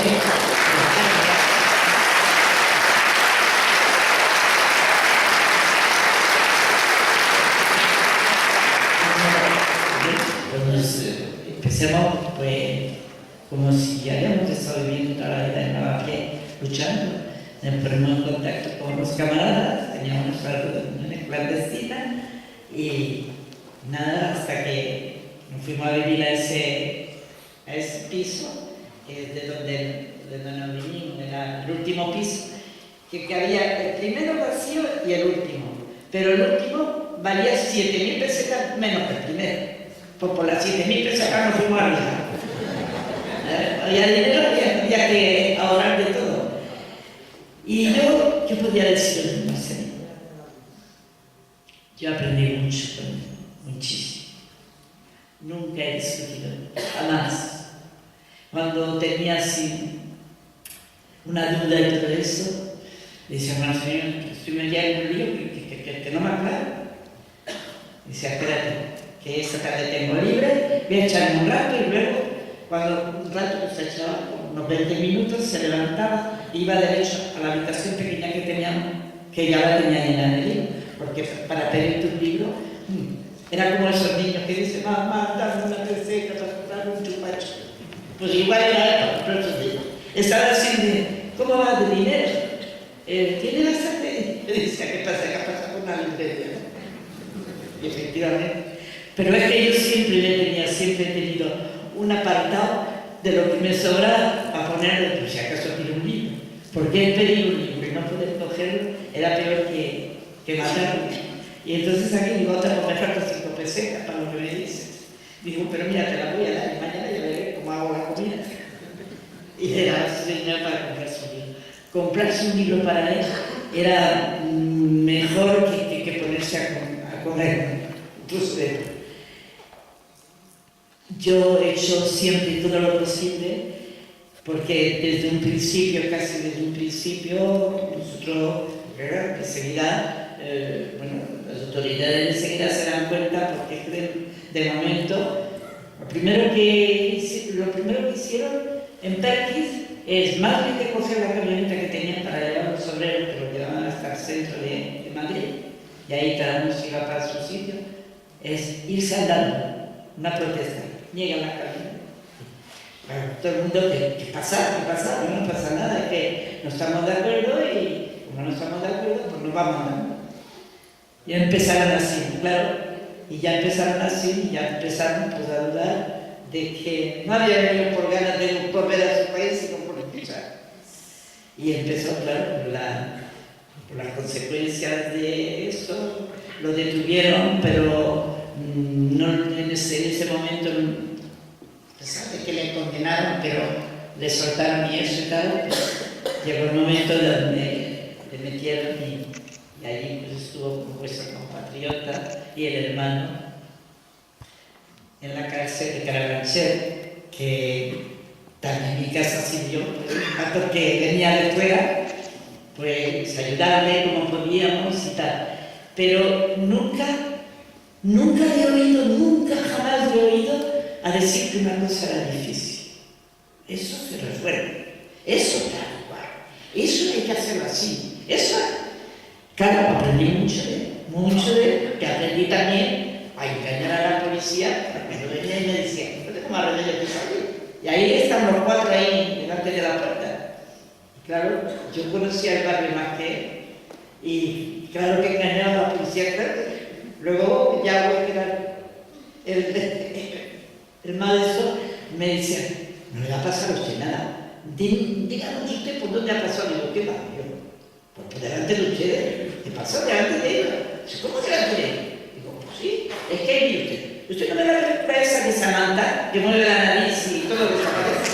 Empecemos pues como si ya habíamos estado viviendo toda la vida en Lavapiés, luchando, nos ponemos en contacto con los camaradas, teníamos nuestras reuniones clandestinas y nada, hasta que nos fuimos a vivir a ese piso, que es de donde nos vinimos, era el último piso, que había el primero vacío y el último, pero el último valía 7.000 pesetas menos que el primero. Pues por las 7.000 pesetas nos fuimos a arriba. Había dinero, había que ahorrar de todo. Y yo, ¿qué podía decir de Marcelino? Yo aprendí mucho con él, muchísimo. Nunca he discutido, jamás. Cuando tenía así una duda y todo eso, le decía, Marcelino, estoy metida en un lío que no me aclaro. Decía, espérate, que esta tarde tengo libre, voy a echarme un rato y luego, cuando un rato se echaba, unos 20 minutos, se levantaba e iba derecho a la habitación pequeña que teníamos, que ya la tenía llena de libros, porque para pedirte un libro, era como esos niños que dicen, mamá, dame una peseta para comprar un chupacho. Pues igual era para comprar esos libros. Estaba así ¿cómo va de dinero? ¿Tiene bastante? Le decía, ¿qué pasa con una librería? Y efectivamente. Pero es que yo siempre he tenido un apartado de lo que me sobra para ponerlo, por si acaso quiero un libro. Porque el pedir un libro y no poder cogerlo era peor que matarlo. Y entonces aquí digo, otra vez me faltan 5 pesetas para lo que me dices. Digo, pero mira, te la voy a dar y mañana ya veré cómo hago la comida. Y era su dinero para comprarse un libro. Comprarse un libro para él era mejor que ponerse a comer. Entonces, yo he hecho siempre todo lo posible, porque desde un principio, casi desde un principio, nosotros enseguida, las autoridades enseguida se dan cuenta, porque de momento, lo primero que hicieron en Perquis es, más bien que coger la camioneta que tenían para llevar los obreros, que lo llevaban hasta el centro de Madrid, y ahí cada uno se iba para su sitio, es irse andando, una protesta. Llega la camioneta. Bueno, todo el mundo, ¿qué pasa? No pasa nada, es que no estamos de acuerdo y como no estamos de acuerdo, pues nos vamos andando. Y empezaron así, claro, y ya empezaron así, y ya empezaron pues, a dudar de que no había venido por ganas de volver a su país, sino por luchar. Y empezó, claro, por las consecuencias de eso, lo detuvieron, pero no, en ese momento, a pesar de que le condenaron, pero le soltaron y eso y tal, pues, llegó el momento donde le metieron y allí pues, estuvo con vuestro compatriota y el hermano en la cárcel de Carabanchel, que también mi casa sirvió, tanto que venía de fuera, pues ayudarle como podíamos y tal. Pero nunca he oído, jamás he oído a decir que una cosa era difícil. Eso se resuelve, eso está igual, eso hay que hacerlo así, eso. Claro, aprendí mucho de él, que aprendí también a engañar a la policía, cuando venía y me decía, no tengo más remedio que salir. Y ahí están los 4 ahí, delante de la puerta. Y claro, yo conocía el barrio más que él. Y claro que engañaba a la policía, claro. Luego ya voy a quedar el maestro me decía, no le va a pasar a usted nada. Díganos usted por dónde ha pasado. Digo, ¿qué barrio? Porque delante de ustedes, ¿qué pasa delante de ellos? ¿Cómo delante de ellos? Digo, pues sí, es que hay usted. Usted no ve la película esa de Samantha, que mueve la nariz y todo desaparece.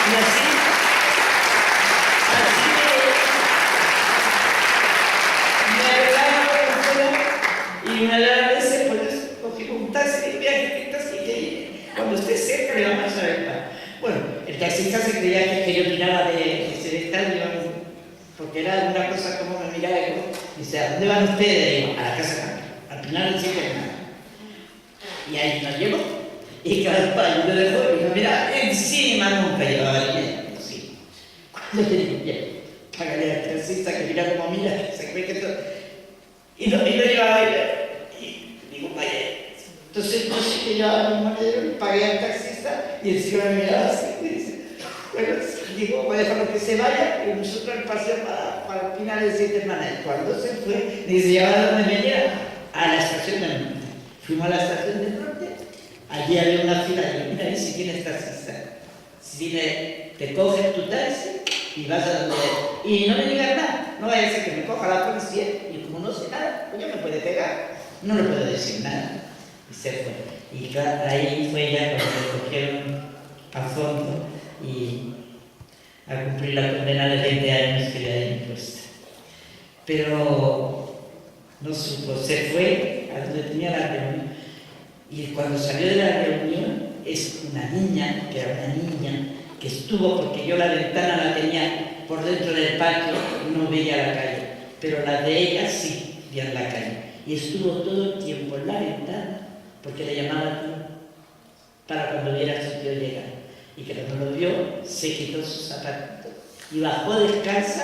Y así y una de las veces pues cogimos un taxi y viajecitas y cuando esté cerca le vamos a ver. Bueno, el taxista se creía que yo tiraba de ese estadio, porque era una cosa como me miraba y dice, ¿a dónde van ustedes? Y digo, a la casa campo. Al final no sirve nada. Y ahí nos llevó. Y cada país lo dejó y dijo, mira, encima nunca llevaba dinero. Sí. Cuando le digo, ya, págale al taxista que mira como mira, se cree que todo. Y lo llevaba y digo, vaya. Entonces yo sí que llevaba mi monedero y pagué al taxista y encima me miraba así y dice, bueno, digo, voy a dejarlo que se vaya y nosotros el paseo para el final de 7 semanas. Y cuando se fue, dice, ¿ya a dónde me lleva? A la estación del norte. Fuimos a la estación del norte, allí había una fila y digo, mira, ahí si tienes taxista. Si te coges tu taxi y vas a donde... Y no me digas nada, no vaya a ser que me coja la policía y como no sé nada, pues ya me puede pegar. No le puedo decir nada. Y se fue. Y claro, ahí fue ya cuando me cogieron a fondo y a cumplir la condena de 20 años que le había impuesto. Pero no supo, se fue a donde tenía la reunión. Y cuando salió de la reunión, es una niña, que era una niña, que estuvo, porque yo la ventana la tenía por dentro del patio, no veía la calle, pero la de ella sí veía la calle. Y estuvo todo el tiempo en la ventana, porque le llamaba tío, para cuando viera a su tío llegar. Y que cuando lo vio, se quitó sus zapatitos y bajó descalza.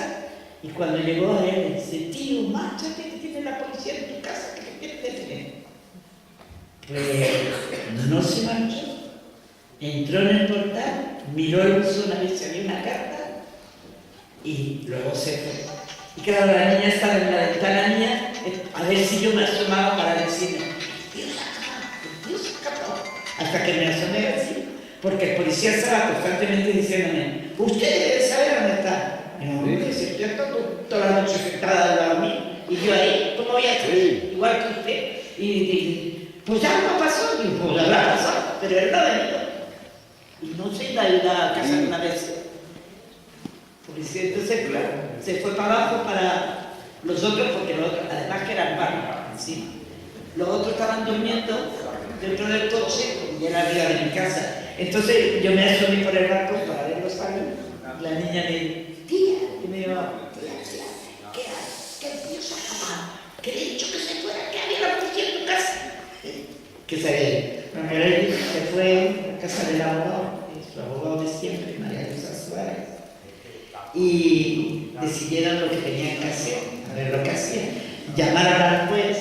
Y cuando llegó a él, le dice, tío, márchate que tiene la policía en tu casa, que te quiere detener. Pues no se marchó. Entró en el portal, miró el buzón a ver si había una carta y luego se fue. Y claro, la niña estaba en la ventana mía a ver si yo me asomaba para decirme, Dios se escapó. Hasta que me asomé así, porque el policía estaba constantemente diciéndome, usted debe saber dónde está. Y no, si estoy toda la noche sentada al lado de mí y yo ahí, ¿cómo voy a estar? Igual que usted. Y pues ya no pasó, y pues habrá pasado, pero él no ha venido. Y no se iba a ir a casa de una vez. Entonces, claro, se fue para abajo para los otros, porque los otros, además que eran varios, sí. Los otros estaban durmiendo dentro del coche y era arriba de mi casa. Entonces yo me asomé por el barco para verlos salir. La niña me dijo, tía, y me dijo, tía, ¿qué Dios se ha acabado? Que le he dicho que se fuera, que había la policía en tu casa. Que se fue a casa del abogado, su abogado de siempre, María Luisa Suárez, y decidieron lo que tenían que hacer, a ver lo que hacían. Llamaron al juez,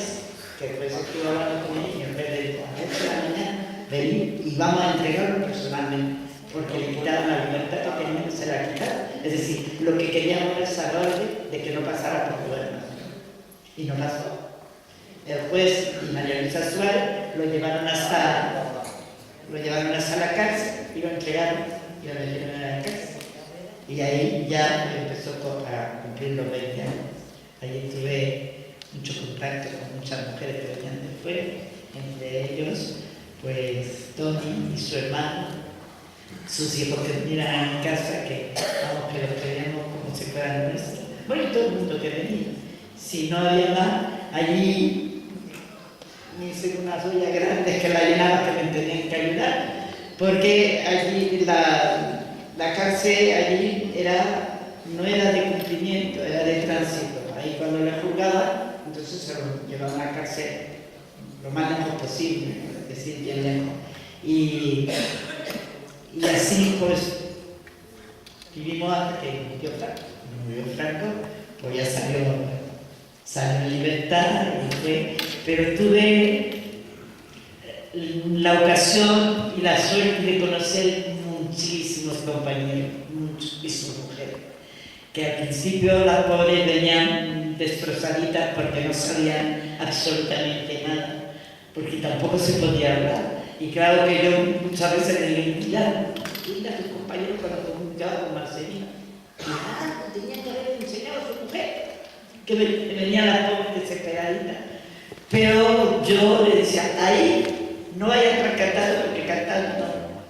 que el juez estuvo hablando con él, y en vez de a las 8 de la mañana, venir y vamos a entregarlo personalmente, porque le quitaron la libertad que tenían, se la quitaron. Es decir, lo que queríamos era salvarle de que no pasara por gobernación. Y no pasó. El juez y María Luisa Suárez lo llevaron hasta la cárcel y lo entregaron y lo metieron en la cárcel. Y ahí ya empezó a cumplir los 20 años. Allí tuve mucho contacto con muchas mujeres que venían de fuera, entre ellos, pues Tony y su hermano, sus hijos que vinieron a mi casa, que vamos, que los queríamos como si fueran nuestros. Bueno, y todo el mundo que venía. Si no había más, allí me hice unas ollas grandes que la llenaba, que me tenían que ayudar, porque allí la cárcel allí no era de cumplimiento, era de tránsito. Ahí cuando le juzgaban, entonces se lo llevaban a la cárcel lo más lejos posible, es decir, bien lejos. Y así pues vivimos hasta que murió Franco, pues ya salió en libertad y fue, pero tuve la ocasión y la suerte de conocer muchísimos compañeros, muchísimas mujeres, que al principio las pobres venían destrozaditas porque no sabían absolutamente nada, porque tampoco se podía hablar. Y claro que yo muchas veces le digo, mira, tus compañeros cuando comunicaba con Marcelina, que venían las pobres desesperaditas. Pero yo le decía, ahí no vayas a cantar porque cantar no.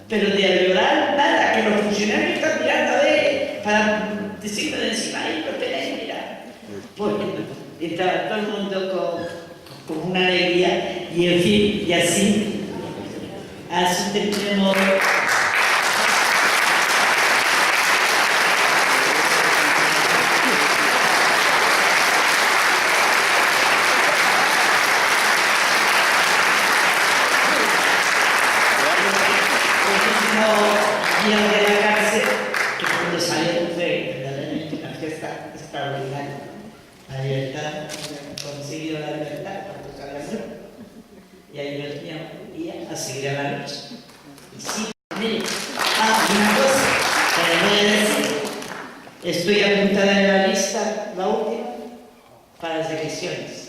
Pero de a llorar, nada, que los funcionarios están mirando a ver para decirme de encima, ahí lo tenéis, mira. Porque estaba todo el mundo con una alegría y en fin, y así tenemos. Días de la cárcel, que cuando salimos fue verdaderamente una fiesta extraordinaria. La libertad, consiguió la libertad cuando salimos. Y ahí nos teníamos un día a seguir a la noche. Y sí, mire, una cosa que les voy a decir, estoy apuntada en la lista, la última, para las elecciones.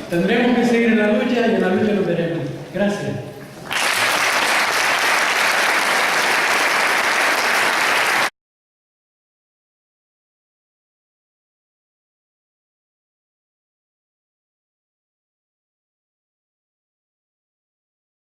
Tendremos que seguir en la lucha y en la lucha lo veremos. Gracias.